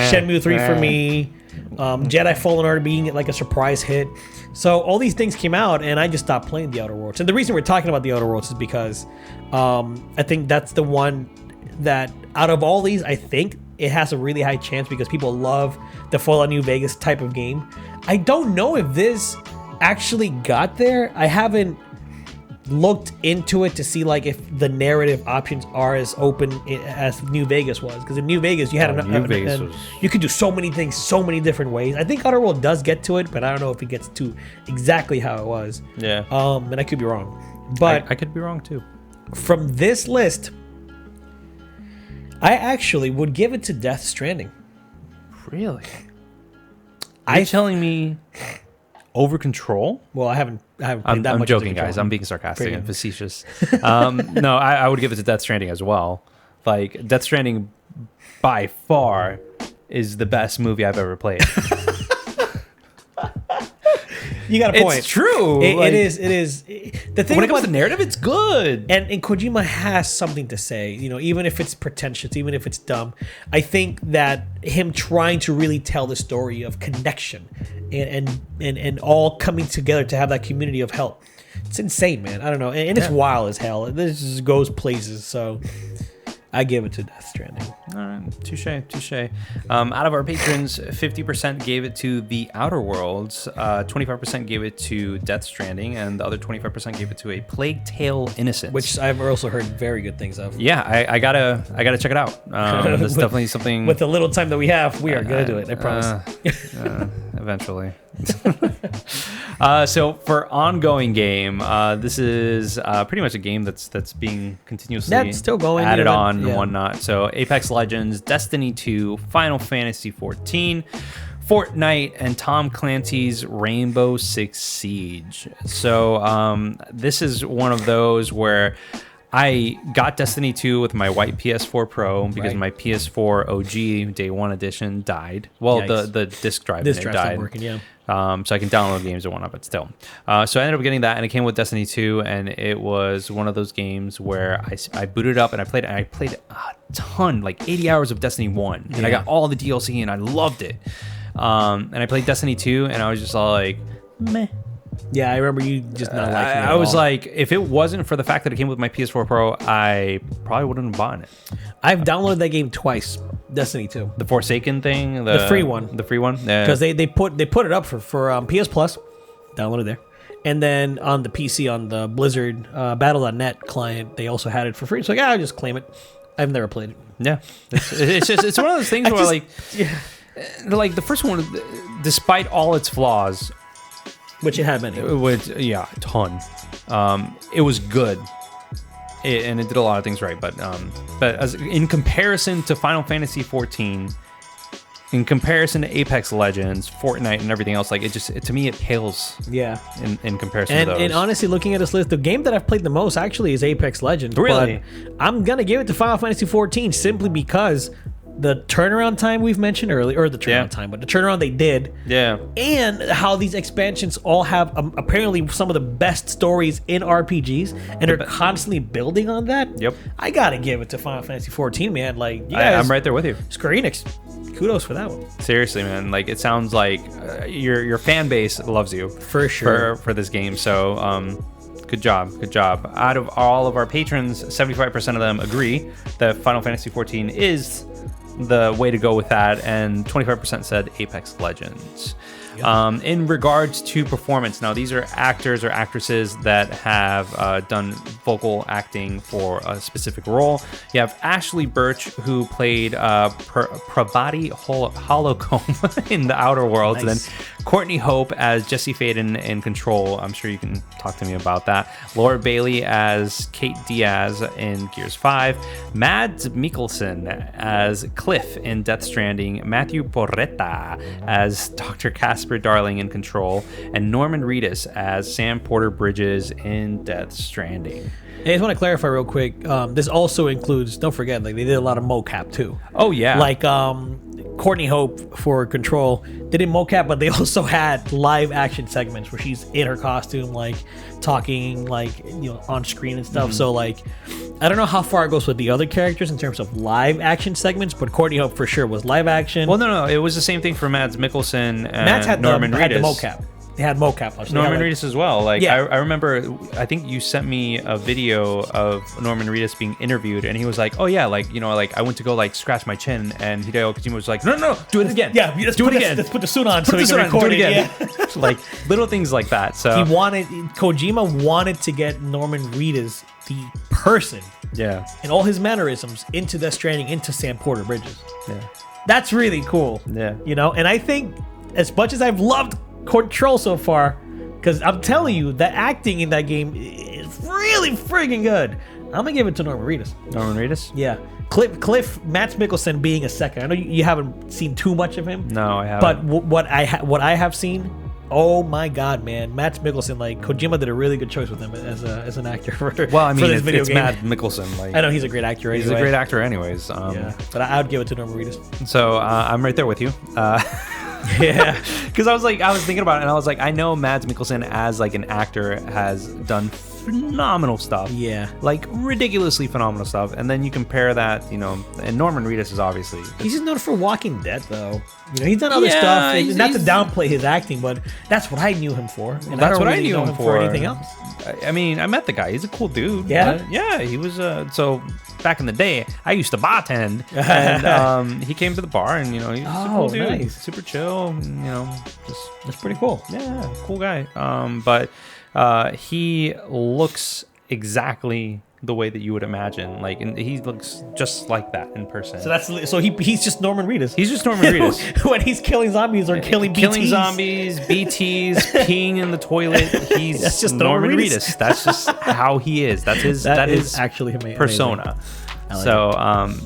Shenmue 3 for me. Jedi Fallen Order being like a surprise hit. So all these things came out, and I just stopped playing The Outer Worlds. And the reason we're talking about The Outer Worlds is because I think that's the one that, out of all these, I think it has a really high chance because people love the Fallout New Vegas type of game. I don't know if this actually got there. I haven't looked into it to see like if the narrative options are as open as New Vegas was, because in New Vegas you had you could do so many things so many different ways. I think Outer World does get to it, but I don't know if it gets to exactly how it was. And I could be wrong, but I could be wrong too. From this list, I actually would give it to Death Stranding. Really? Are you telling me over Control? Well, I haven't played that much. I'm joking, Control. guys. I'm being sarcastic and facetious. No, I would give it to Death Stranding as well. Like, Death Stranding, by far, is the best movie I've ever played. You got a point. It's true. It is. The thing when it comes to narrative, it's good. And Kojima has something to say, even if it's pretentious, even if it's dumb. I think that him trying to really tell the story of connection and all coming together to have that community of help. It's insane, man. I don't know. And it's wild as hell. This just goes places. So I give it to Death Stranding. All right, touche. Out of our patrons, 50% gave it to The Outer Worlds, 25% gave it to Death Stranding, and the other 25% gave it to A Plague Tale: Innocence, which I've also heard very good things of. Yeah, I gotta check it out. That's definitely something. With the little time that we have, we are gonna do it. I promise. Eventually. So for ongoing game, this is pretty much a game that's being continuously still going, added on and whatnot. So Apex Legends, Destiny 2, Final Fantasy 14, Fortnite, and Tom Clancy's Rainbow Six Siege. So this is one of those where I got Destiny 2 with my white PS4 Pro because my PS4 OG Day 1 edition died. Well, the disc drive in it died. Working, yeah. So I can download games and whatnot, but still. So I ended up getting that, and it came with Destiny 2, and it was one of those games where I booted up and I played it, and I played a ton, like 80 hours of Destiny 1, and I got all the DLC, and I loved it. And I played Destiny 2, and I was just all like, meh. Yeah, I remember you just not liking it. I was like, if it wasn't for the fact that it came with my PS4 Pro, I probably wouldn't have bought it. I've downloaded that game twice, Destiny 2. The Forsaken thing? The free one. The free one? Because they put it up for PS Plus, downloaded there. And then on the PC, on the Blizzard Battle.net client, they also had it for free. So I'll just claim it. I've never played it. Yeah. It's one of those things where like the first one, despite all its flaws, which it had many. A ton. It was good, and it did a lot of things right. But as in comparison to Final Fantasy 14, in comparison to Apex Legends, Fortnite, and everything else, like to me it pales. Yeah. In comparison to those. And honestly, looking at this list, the game that I've played the most actually is Apex Legends. Really? But I'm gonna give it to Final Fantasy 14 simply because the turnaround time we've mentioned earlier, or the turnaround time, but the turnaround they did. Yeah. And how these expansions all have apparently some of the best stories in RPGs, and they're constantly building on that. Yep. I gotta give it to Final Fantasy 14, man. Like, you guys, I'm right there with you. Square Enix, kudos for that one. Seriously, man. Like, it sounds like your fan base loves you for sure for this game. So, good job. Out of all of our patrons, 75% of them agree that Final Fantasy 14 is the way to go with that, and 25% said Apex Legends. Yep. In regards to performance, now these are actors or actresses that have done vocal acting for a specific role. You have Ashley Birch, who played Pravati Holocomb in The Outer Worlds, and then Courtney Hope as Jesse Faden in Control. I'm sure you can talk to me about that. Laura Bailey as Kate Diaz in Gears 5. Mads Mikkelsen as Cliff in Death Stranding. Matthew Porretta as Dr. Casper Darling in Control, and Norman Reedus as Sam Porter Bridges in Death Stranding. I just want to clarify real quick. This also includes, don't forget, like they did a lot of mocap too. Oh yeah. Like Courtney Hope for Control, they did mocap, but they also had live action segments where she's in her costume, like talking, like on screen and stuff. So like, I don't know how far it goes with the other characters in terms of live action segments, but Courtney Hope for sure was live action. Well, no, it was the same thing for Mads Mikkelsen and Norman Reedus. Had the mocap. They had mocap. Norman Reedus as well. Like, yeah. I remember, I think you sent me a video of Norman Reedus being interviewed, and he was like, "Oh yeah, like like I went to go like scratch my chin," and Hideo Kojima was like, "No, do it again. Yeah, let's do it again. Let's put the suit on so we can record it again." Yeah. Like little things like that. So Kojima wanted to get Norman Reedus, the person, and all his mannerisms into Death Stranding, into Sam Porter Bridges. Yeah, that's really cool. Yeah, and I think as much as I've loved Control so far, because I'm telling you, the acting in that game is really friggin' good. I'm gonna give it to Norman Reedus. Norman Reedus? Yeah. Cliff Mads Mikkelsen being a second. I know you haven't seen too much of him. No, I haven't. But what I have seen, oh my God, man, Mads Mikkelsen, like Kojima did a really good choice with him as an actor for well, I mean, for this video it's game. Mads Mikkelsen. Like, I know he's a great actor. He's anyway. a great actor, anyways. Yeah, but I would give it to Norman Reedus. So I'm right there with you. Yeah, because I was thinking about it, and I was like, I know Mads Mikkelsen as like an actor has done phenomenal stuff. Yeah, like ridiculously phenomenal stuff. And then you compare that, you know, and Norman Reedus is obviously he's just known for Walking Dead, though. You know, he's done other stuff. Not to downplay his acting, but that's what I knew him for. And that's what really I knew him for. Anything else? I mean, I met the guy. He's a cool dude. Yeah, yeah. He was so back in the day, I used to bartend, and he came to the bar, and you know, he's a cool dude, nice. Super chill. You know, just that's pretty cool. Yeah, cool guy. But he looks exactly the way that you would imagine, like, and he looks just like that in person. So he's just Norman Reedus. He's just Norman Reedus when he's killing zombies or killing zombies, BTs, peeing in the toilet. He's that's just Norman Reedus. That's just how he is. That's his. that is actually amazing. Persona. Like so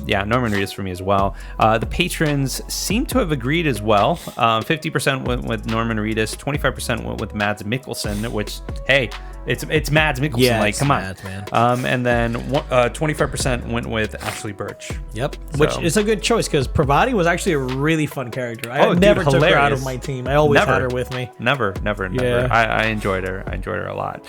yeah, Norman Reedus for me as well. The patrons seem to have agreed as well. 50% went with Norman Reedus, 25% went with Mads Mikkelsen, which, hey, it's Mads Mikkelsen. Yeah, like, come on, Mads, man. And then 25% went with Ashley Birch. Yep, which is a good choice because Pravati was actually a really fun character. I never took her out of my team. I always had her with me. Never. Yeah. I enjoyed her. I enjoyed her a lot.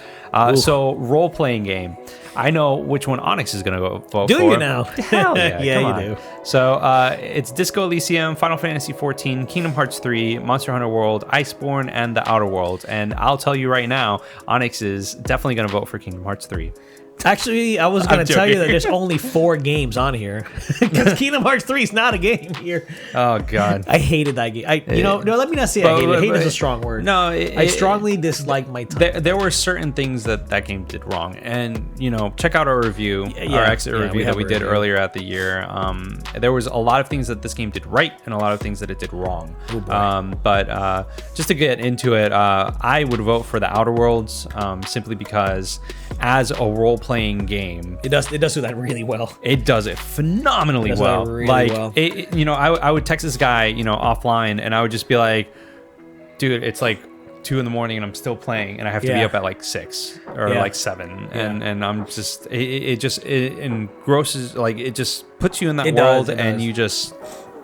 So role-playing game. I know which one Onyx is going to go vote for. Do you now? Hell yeah. Yeah, you do. So it's Disco Elysium, Final Fantasy XIV, Kingdom Hearts 3, Monster Hunter World, Iceborne, and The Outer Worlds. And I'll tell you right now, Onyx is definitely going to vote for Kingdom Hearts 3. Actually, I was going to tell you that there's only 4 games on here because Kingdom Hearts 3 is not a game here. Oh God, I hated that game. No, let me not say I hated it. Hate is a strong word. No, I strongly dislike my time. There were certain things that game did wrong, and you know, check out our review, our exit review that we did earlier at the year. There was a lot of things that this game did right, and a lot of things that it did wrong. But just to get into it, I would vote for The Outer Worlds simply because, as a role-playing game, it does do that really well. It does it phenomenally well. You know, I would text this guy, you know, offline, and I would just be like, dude, it's like 2 a.m. and I'm still playing, and I have to be up at like 6 or like 7, and I'm just it engrosses, like, it just puts you in that world, and you just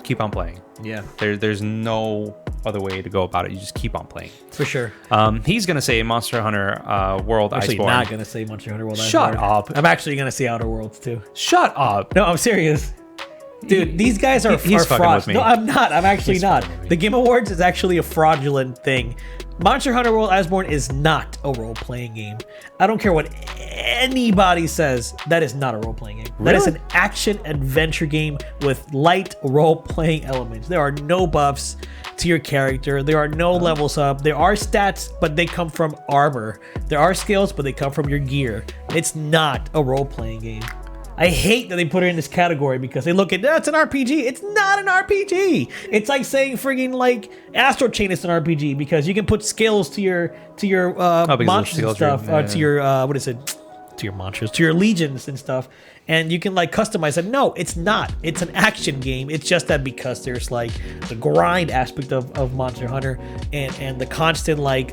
keep on playing. Yeah, there's no other way to go about it. You just keep on playing. For sure. He's gonna say Monster Hunter World. Actually, Iceborne. not gonna say Monster Hunter World. Shut up. I'm actually gonna say Outer Worlds too. Shut up. No, I'm serious. Dude, these guys are frauds. No, I'm not. I'm actually not. The Game Awards is actually a fraudulent thing. Monster Hunter World Iceborne is not a role-playing game. I don't care what anybody says. That is not a role-playing game. Really? That is an action-adventure game with light role-playing elements. There are no buffs to your character. There are no levels up. There are stats, but they come from armor. There are skills, but they come from your gear. It's not a role-playing game. I hate that they put it in this category because they look at that's an RPG. It's not an RPG. It's like saying friggin' like Astro Chain is an RPG because you can put skills to your monsters and stuff, to your what is it? To your monsters, to your legions and stuff, and you can like customize it. No, it's not. It's an action game. It's just that because there's like the grind aspect of Monster Hunter and the constant like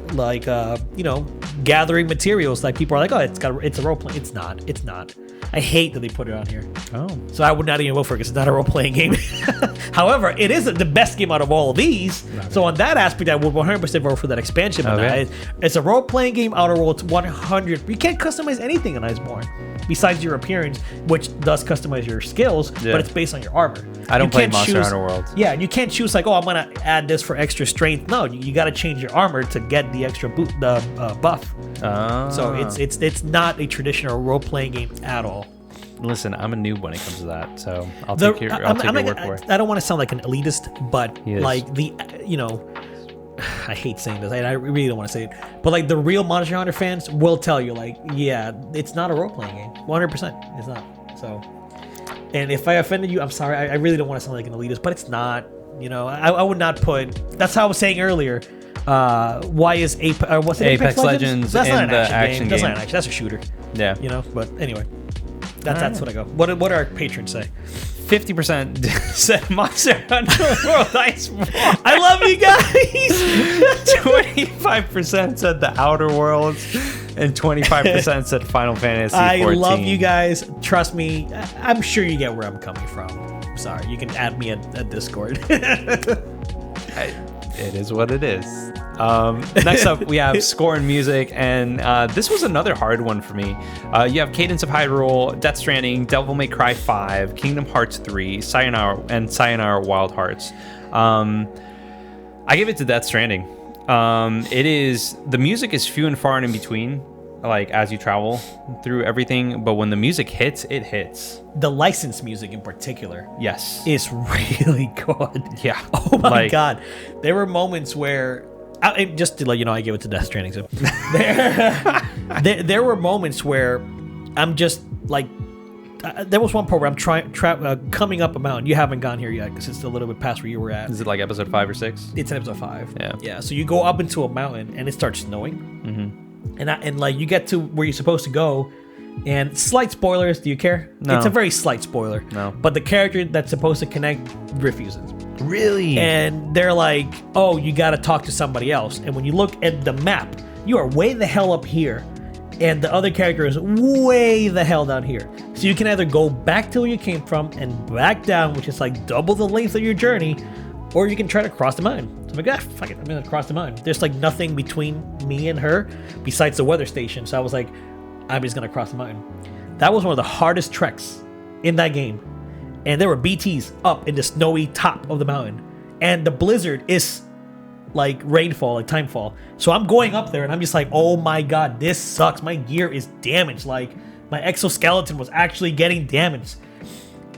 you know, gathering materials. Like people are like, oh, it's a role play. It's not. It's not. I hate that they put it on here. Oh. So I would not even vote for it because it's not a role-playing game. However, it is the best game out of all of these. Okay. So on that aspect, I would 100% vote for that expansion. But it's a role-playing game, Outer Worlds 100. You can't customize anything in Iceborne besides your appearance, which does customize your skills, but it's based on your armor. I don't play Monster Hunter World. Yeah, you can't choose like, oh, I'm going to add this for extra strength. No, you got to change your armor to get the extra buff. Oh. So it's not a traditional role-playing game at all. Listen, I'm a noob when it comes to that, so I'll take your word for it. I don't want to sound like an elitist, but like you know, I hate saying this. I really don't want to say it, but like the real Monster Hunter fans will tell you, like, yeah, it's not a role-playing game. 100%, it's not. So, and if I offended you, I'm sorry. I really don't want to sound like an elitist, but it's not. You know, I would not put. That's how I was saying earlier. Why is Apex Legends? That's not an action game. That's not an action. That's a shooter. Yeah. You know, but anyway. That's what I go. What do our patrons say? 50% said Monster Hunter World Ice War. I love you guys. 25% said The Outer Worlds, and 25% said Final Fantasy 14. I love you guys. Trust me. I'm sure you get where I'm coming from. Sorry, you can add me at Discord. It is what it is. Next up, we have score and music, and this was another hard one for me. You have Cadence of Hyrule, Death Stranding, Devil May Cry 5, Kingdom Hearts 3, Sayonara Wild Hearts. I give it to Death Stranding. The music is few and far and in between, like as you travel through everything, but when the music hits, it hits. The licensed music in particular, yes, is really good. Yeah. Oh my god, there were moments where, just to let you know, I gave it to Death Stranding too. There were moments where I'm just like, there was one part where I'm coming up a mountain. You haven't gone here yet because it's a little bit past where you were at. Is it like episode 5 or 6? It's in episode 5. Yeah. So you go up into a mountain and it starts snowing. Mm-hmm. And like you get to where you're supposed to go, and slight spoilers. Do you care? No. It's a very slight spoiler. No. But the character that's supposed to connect refuses. Really? And they're like, "Oh, you got to talk to somebody else." And when you look at the map, you are way the hell up here, and the other character is way the hell down here. So you can either go back to where you came from and back down, which is like double the length of your journey, or you can try to cross the mountain. So I'm like, fuck it, I'm gonna cross the mountain. There's like nothing between me and her besides the weather station. So I was like, I'm just gonna cross the mountain. That was one of the hardest treks in that game. And there were BTs up in the snowy top of the mountain. And the blizzard is like rainfall, like timefall. So I'm going up there and I'm just like, oh my god, this sucks. My gear is damaged. Like my exoskeleton was actually getting damaged.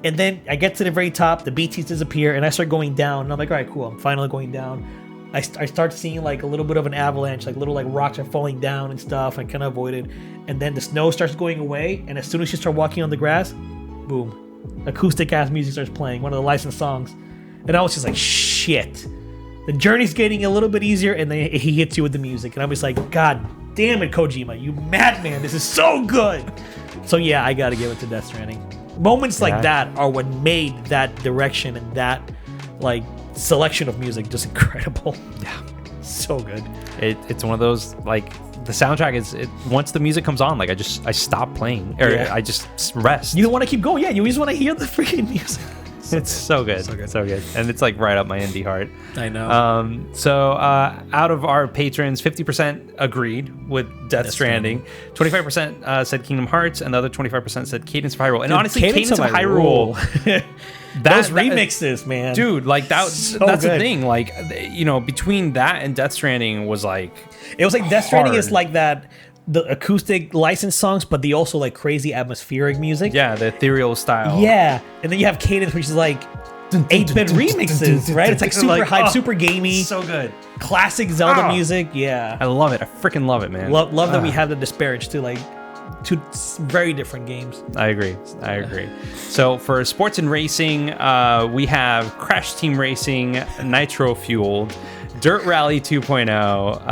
And then I get to the very top, the BTs disappear, and I start going down. And I'm like, all right, cool, I'm finally going down. I start seeing like a little bit of an avalanche, like little like rocks are falling down and stuff. I kind of avoided. And then the snow starts going away, and as soon as you start walking on the grass, boom, acoustic ass music starts playing, one of the licensed songs. And I was just like, shit. The journey's getting a little bit easier, and then he hits you with the music. And I'm just like, god damn it, Kojima, you madman, this is so good. So yeah, I gotta give it to Death Stranding. Moments like that are what made that direction and that like selection of music just incredible. Yeah, so good. It's one of those, like, the soundtrack is, once the music comes on, like I stop playing, or I just rest. You don't want to keep going. Yeah, you always want to hear the freaking music. It's so good. So good. And it's like right up my indie heart. I know. So out of our patrons, 50% agreed with Death Stranding. 25% said Kingdom Hearts, and the other 25% said Cadence of Hyrule. And honestly, Cadence of Hyrule those remixes, man. Dude, like that's good. the thing. Like, you know, between that and Death Stranding was like, it was like Death Stranding is like that, the acoustic licensed songs, but the also like crazy atmospheric music. Yeah, the ethereal style. Yeah, and then you have Cadence, which is like 8-bit remixes, right? It's like super hype, super gamey. So good. Classic Zelda music. Yeah, I love it. I freaking love it, man. Love that we have the disparage to like two very different games. I agree. So for sports and racing, we have Crash Team Racing, Nitro Fueled, Dirt Rally 2.0,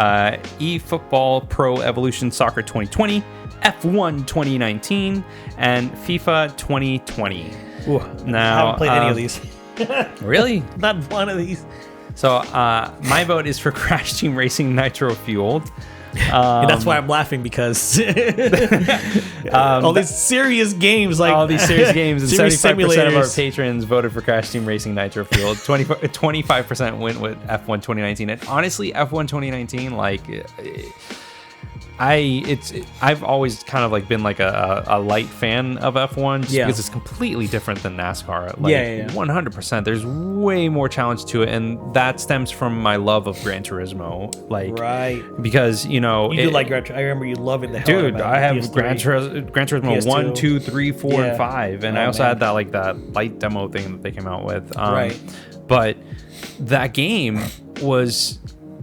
eFootball Pro Evolution Soccer 2020, F1 2019, and FIFA 2020. Ooh, now, I haven't played any of these. Really? Not one of these. So my vote is for Crash Team Racing Nitro Fueled. And that's why I'm laughing, because all these serious games, like all these serious games, and 75% of our simulators. patrons voted for Crash Team Racing Nitro Fueled. 25% went with F1 2019, and honestly, F1 2019, like, I've always kind of like been like a light fan of F1 just because it's completely different than NASCAR. Like, 100%. There's way more challenge to it, and that stems from my love of Gran Turismo. Like, right? Because you know, you do like Gran Turismo. I remember you loving the hell dude. out of I have PS3. Gran Turismo PS2. 1, 2, 3, 4, and 5, and I also man. had that like that light demo thing that they came out with. Right. But that game was,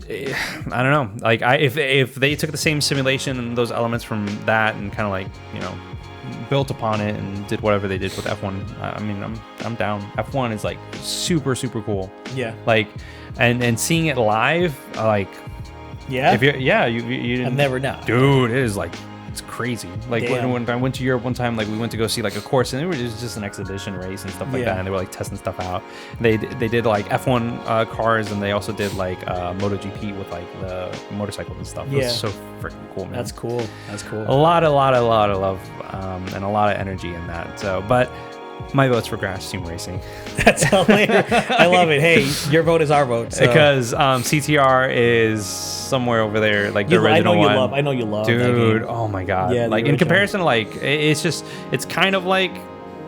I don't know. Like, if they took the same simulation and those elements from that and kind of like, you know, built upon it and did whatever they did with F1, I mean, I'm down. F1 is like super cool. Yeah. Like, and seeing it live, like, Yeah. if you I've never known. dude, it is like it's crazy. Like Damn. when I went to Europe one time, like we went to go see like a course, and it was just an exhibition race and stuff like that, and they were like testing stuff out. They did like F1 cars, and they also did like MotoGP with like the motorcycles and stuff. It was so freaking cool, man. That's cool. That's cool. A lot of love and a lot of energy in that. So, but my vote's for Grass Team Racing. That's hilarious. I love it. Hey, your vote is our vote. So. Because CTR is somewhere over there, like the original one. I know you love dude. that game. Oh my god! Yeah, like in comparison, like it's kind of like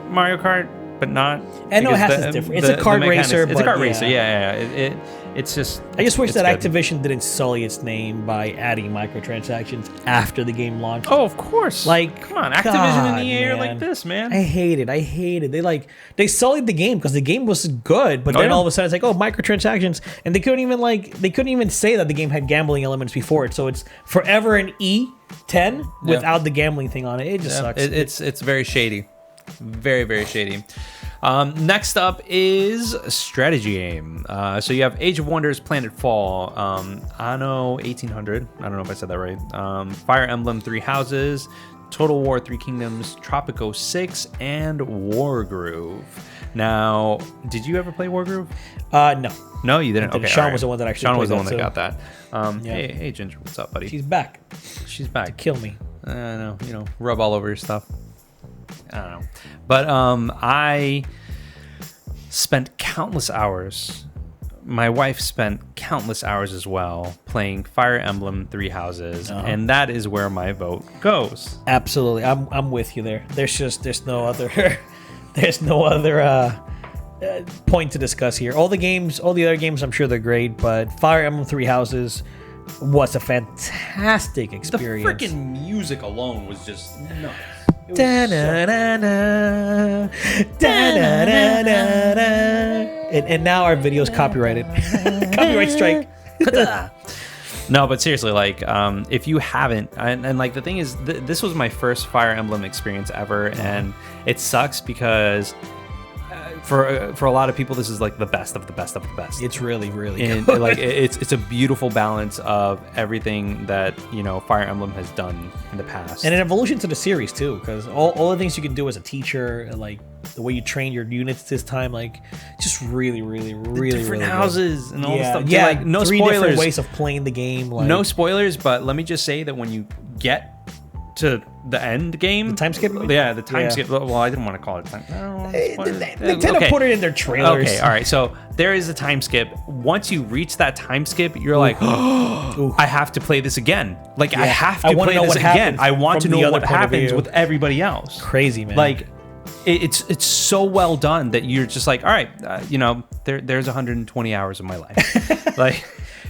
Mario Kart, but not. I know it has its different. It's a kart racer. It's a kart racer. Yeah. It's just. I just wish that good. Activision didn't sully its name by adding microtransactions after the game launched. Oh, of course. Like, come on, Activision and EA are like this, man. I hate it. They sullied the game because the game was good, but then all of a sudden it's like, oh, microtransactions, and they couldn't even say that the game had gambling elements before it. So it's forever an E10 without the gambling thing on it. It just sucks. It's very shady, very very shady. Next up is a strategy game. So you have Age of Wonders, Planet Fall, Anno 1800. I don't know if I said that right. Fire Emblem, Three Houses, Total War, Three Kingdoms, Tropico 6, and Wargroove. Now, did you ever play Wargroove? No. No, you didn't. Okay, Sean was the one that actually. Sean was the played one that that, got that. Hey, Ginger, what's up, buddy? She's back. She's back. Kill me. I know, rub all over your stuff. I don't know. But I spent countless hours. My wife spent countless hours as well playing Fire Emblem Three Houses, and that is where my vote goes. Absolutely. I'm with you there. There's no other there's no other point to discuss here. All the other games, I'm sure they're great, but Fire Emblem Three Houses was a fantastic experience. The freaking music alone was just nuts. And now our video's copyrighted. Copyright strike. No, but seriously, like, if you haven't, and like the thing is, this was my first Fire Emblem experience ever, and it sucks because for a lot of people, this is like the best of the best of the best. It's really, really and good. Like it's a beautiful balance of everything that Fire Emblem has done in the past, and an evolution to the series too, because all the things you can do as a teacher, like the way you train your units this time, like just really, really, really different really houses good. and all the stuff. Yeah, like, no three spoilers. different ways of playing the game. Like, no spoilers, but let me just say that when you get to the end game, the time skip. Yeah, the time skip. Well, I didn't want to call it time. They tend to put it in their trailers. Okay, all right. So there is a time skip. Once you reach that time skip, you're like, oh, I have to play this again. Like I have to play this again. I want to know what happens with everybody else. Crazy, man. Like it's so well done that you're just like, all right, there's 120 hours of my life. Like.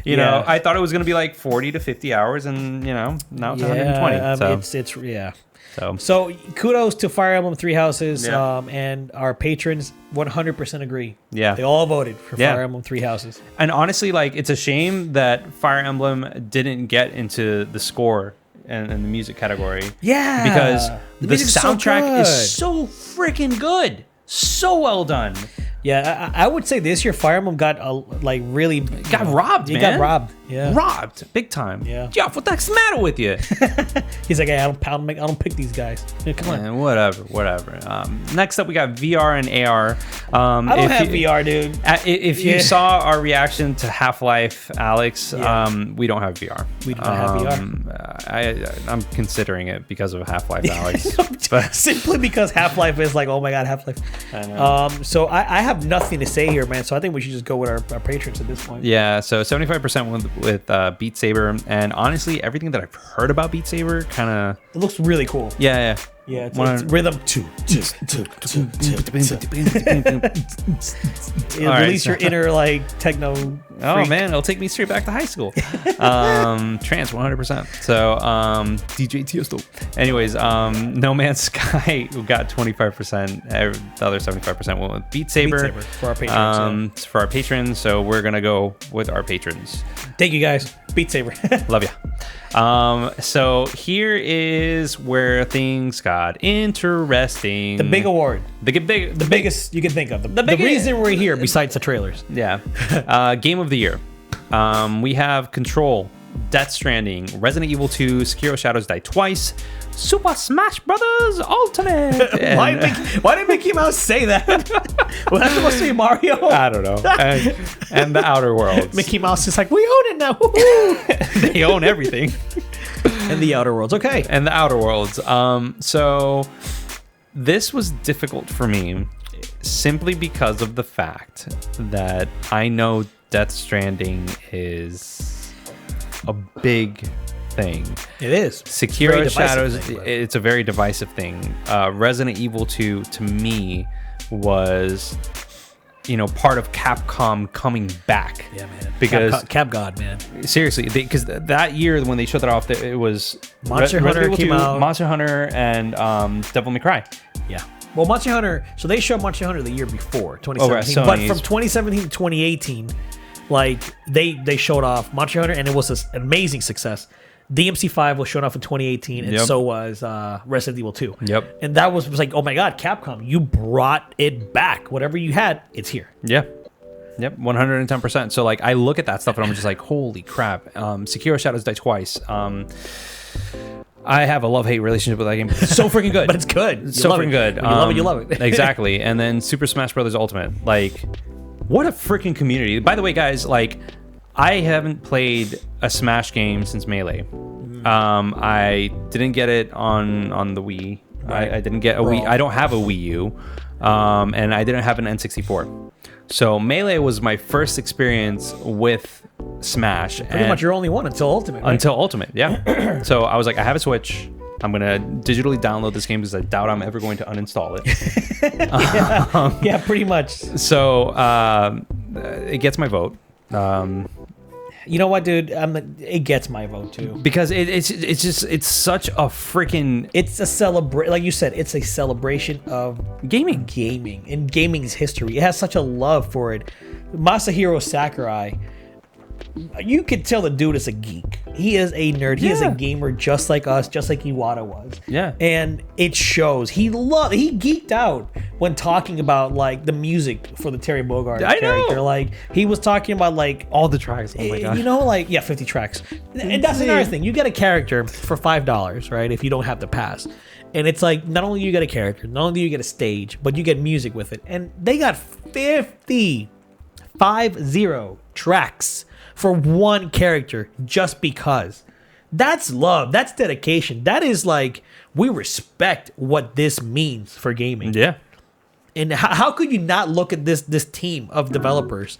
I thought it was going to be like 40 to 50 hours, and now it's 120. So kudos to Fire Emblem Three Houses, and our patrons 100% agree. Yeah, they all voted for Fire Emblem Three Houses. And honestly, like, it's a shame that Fire Emblem didn't get into the score and the music category. Yeah, because the soundtrack is so freaking good, so well done. Yeah, I would say this year Fire Emblem got really robbed, man. Got robbed. Yeah, robbed big time. Yeah, Jeff, what the heck's the matter with you? He's like, hey, I don't pick these guys. Come on. Whatever. Next up, we got VR and AR. I don't have VR, dude. If you saw our reaction to Half-Life, Alex, we don't have VR. We do not have VR. I'm considering it because of Half-Life, Alex. But simply because Half-Life is like, oh my god, Half-Life. I know. So I have nothing to say here, man. So I think we should just go with our patrons at this point. Yeah. So 75% with Beat Saber, and honestly, everything that I've heard about Beat Saber kind of it looks really cool. Yeah. Yeah, it's rhythm. Release your inner techno. Oh man, it'll take me straight back to high school. Trance 100%. So DJ Tiesto. Anyways, No Man's Sky got 25%. The other 75% went with Beat Saber for our patrons. For our patrons. So we're gonna go with our patrons. Thank you guys. Beat Saber. Love ya. So here is where things got interesting. The big award. The biggest you can think of. The reason we're here, besides the trailers. Yeah. Game of the Year. We have Control, Death Stranding, Resident Evil 2, Sekiro Shadows Die Twice, Super Smash Brothers Ultimate. Why did Mickey Mouse say that? Was that supposed to be Mario? I don't know. And the Outer Worlds. Mickey Mouse is like, we own it now. Woo-hoo. They own everything. And the Outer Worlds. Okay. And the Outer Worlds. So this was difficult for me simply because of the fact that I know Death Stranding is a big thing. It is. Sekiro Shadows, it's a very divisive thing. Resident Evil 2, to me, was, part of Capcom coming back. Yeah, man. Because Cap God, man. Seriously, because that year when they showed that off, it was Monster Hunter came out. Monster Hunter and Devil May Cry. Yeah. Well, Monster Hunter. So they showed Monster Hunter the year before, 2017. But from 2017 to 2018, they showed off Monster Hunter, and it was an amazing success. DMC5 was shown off in 2018, and so was Resident Evil 2. Yep. And that was like, oh my God, Capcom, you brought it back. Whatever you had, it's here. Yeah. Yep, 110%. So I look at that stuff and I'm just like, holy crap. Sekiro Shadows Die Twice. I have a love-hate relationship with that game. It's so freaking good. But it's good. It's so freaking good. When you love it, you love it. Exactly. And then Super Smash Brothers Ultimate. What a freaking community. By the way, guys, I haven't played a Smash game since Melee. I didn't get it on the Wii. Right. I didn't get a Wii. I don't have a Wii U. And I didn't have an N64. So Melee was my first experience with Smash. Pretty much your only one until Ultimate. Right? Until Ultimate, yeah. So I was like, I have a Switch. I'm going to digitally download this game because I doubt I'm ever going to uninstall it. Yeah, pretty much. So it gets my vote. You know what, dude? It gets my vote too because it's such a freaking. It's a celebration, like you said. It's a celebration of gaming and gaming's history. It has such a love for it. Masahiro Sakurai, you could tell the dude is a geek. He is a nerd. He is a gamer just like us, just like Iwata was. Yeah. And it shows. He geeked out when talking about the music for the Terry Bogard character. Know. He was talking about all the tracks. Oh my god. 50 tracks. And that's another thing. You get a character for $5, right? If you don't have the pass. And it's not only you get a character, not only do you get a stage, but you get music with it. And they got 50 tracks for one character just because. That's love. That's dedication. That is we respect what this means for gaming. Yeah. And how could you not look at this team of developers,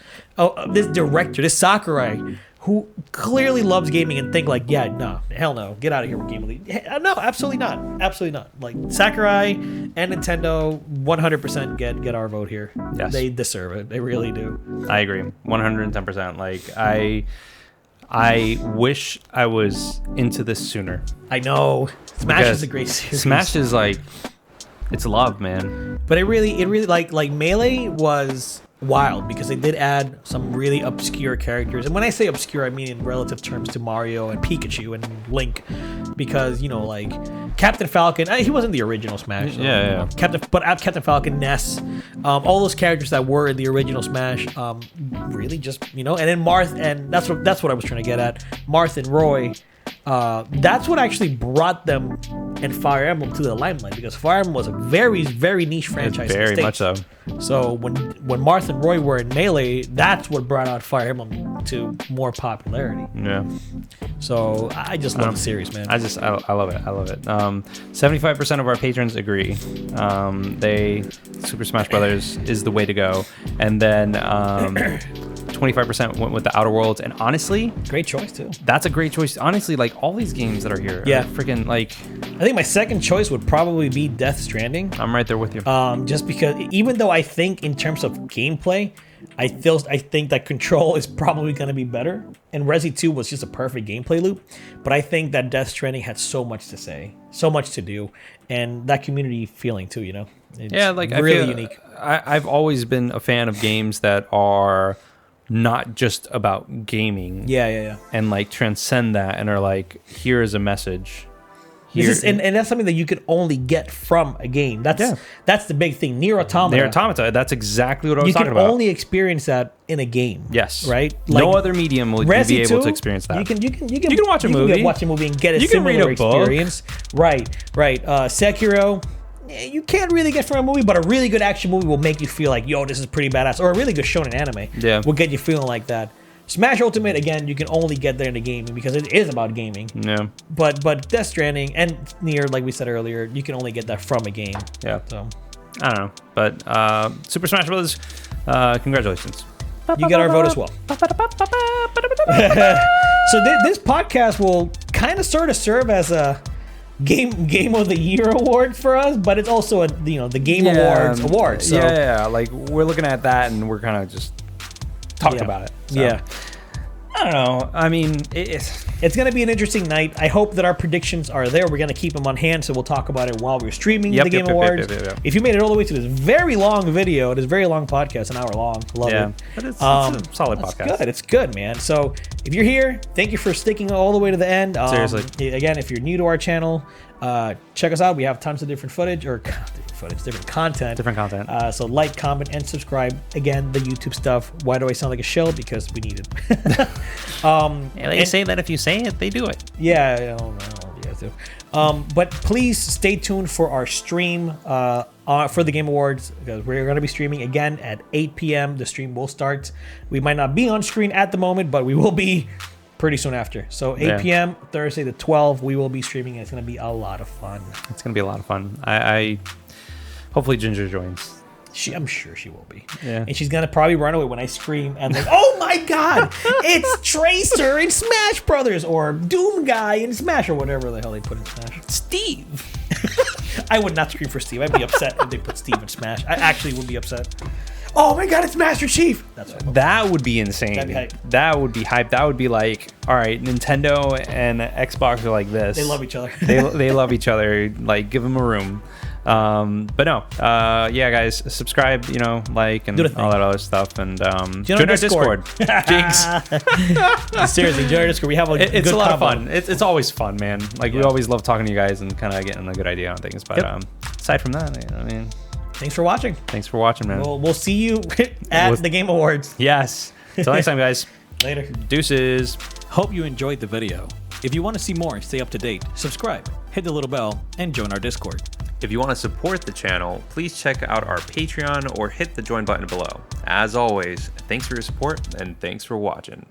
this director, this Sakurai, who clearly loves gaming and think hell no, get out of here with Game Elite. No, absolutely not. Absolutely not. Sakurai and Nintendo 100% get our vote here. Yes. They deserve it. They really do. I agree. 110%. I wish I was into this sooner. I know. Smash is a great series. Smash is it's love, man. But it really Melee was wild because they did add some really obscure characters. And when I say obscure, I mean in relative terms to Mario and Pikachu and Link, because Captain Falcon, he wasn't the original Smash. Yeah. Captain Falcon, Ness, all those characters that were in the original Smash, really just and then Marth, and that's what I was trying to get at. Marth and Roy. That's what actually brought them and Fire Emblem to the limelight, because Fire Emblem was a very, very niche franchise. Very much so. So when Marth and Roy were in Melee, that's what brought out Fire Emblem to more popularity. Yeah. So I just love the series, man. I love it. I love it. 75% of our patrons agree. Super Smash Brothers is the way to go, and then 25% went with the Outer Worlds, and honestly, great choice too. That's a great choice. Honestly, all these games that are here, are freaking I think my second choice would probably be Death Stranding. I'm right there with you. Just because, even though I think in terms of gameplay, I think that Control is probably going to be better, and Resi 2 was just a perfect gameplay loop. But I think that Death Stranding had so much to say, so much to do, and that community feeling too. It's really unique. I've always been a fan of games that are not just about gaming. Yeah. And transcend that and are here is a message. And that's something that you can only get from a game. That's the big thing. Nier Automata. That's exactly what I was talking about. You can only experience that in a game. Yes. Right? No other medium will you be able to experience that. You can watch a movie. Watch a movie and get a similar experience. Right. Sekiro, you can't really get from a movie, but a really good action movie will make you feel like, yo, this is pretty badass. Or a really good shonen anime will get you feeling like that. Smash Ultimate, again, you can only get there in the gaming because it is about gaming. Yeah. But Death Stranding and Nier, like we said earlier, you can only get that from a game. Yeah. So I don't know. But Super Smash Bros., congratulations. You get our vote as well. So this podcast will kind of sort of serve as a game of the year award for us, but it's also the Game Awards award. So like we're looking at that and we're kind of just talking about it. So. Yeah. I don't know. I mean, it's going to be an interesting night. I hope that our predictions are there. We're going to keep them on hand, so we'll talk about it while we're streaming the Game Awards. If you made it all the way to this very long video, this very long podcast, an hour long, love it. But it's a solid podcast. It's good, man. So if you're here, thank you for sticking all the way to the end. Seriously. Again, if you're new to our channel, check us out. We have tons of different different content. So like, comment, and subscribe. Again, the YouTube stuff. Why do I sound like a shell? Because we need it. They say that if you say it, they do it. Yeah, I don't know. But please stay tuned for our stream for the Game Awards, because we're going to be streaming again at 8 p.m. The stream will start. We might not be on screen at the moment, but we will be pretty soon after. So 8 p.m. Thursday the 12th, we will be streaming, and it's going to be a lot of fun. It's going to be a lot of fun. I hopefully Ginger joins. I'm sure she will be. Yeah. And she's going to probably run away when I scream and like, oh my God, it's Tracer in Smash Brothers, or Doom Guy in Smash, or whatever the hell they put in Smash. Steve. I would not scream for Steve. I'd be upset if they put Steve in Smash. I actually would be upset. Oh my God, it's Master Chief. That would be insane. That would be hype. That would be like, all right, Nintendo and Xbox are like this. They love each other. they love each other. Like, give them a room. But no, guys, subscribe, like, and all that other stuff, and join our Discord. Jinx. Seriously, join our Discord. We have it's a lot of fun. It's always fun, man. Like, we always love talking to you guys and kind of getting a good idea on things. But aside from that, I mean, thanks for watching. Thanks for watching, man. We'll see you at the Game Awards. Yes. Until next time, guys. Later. Deuces. Hope you enjoyed the video. If you want to see more, stay up to date, subscribe, hit the little bell, and join our Discord. If you want to support the channel, please check out our Patreon or hit the join button below. As always, thanks for your support and thanks for watching.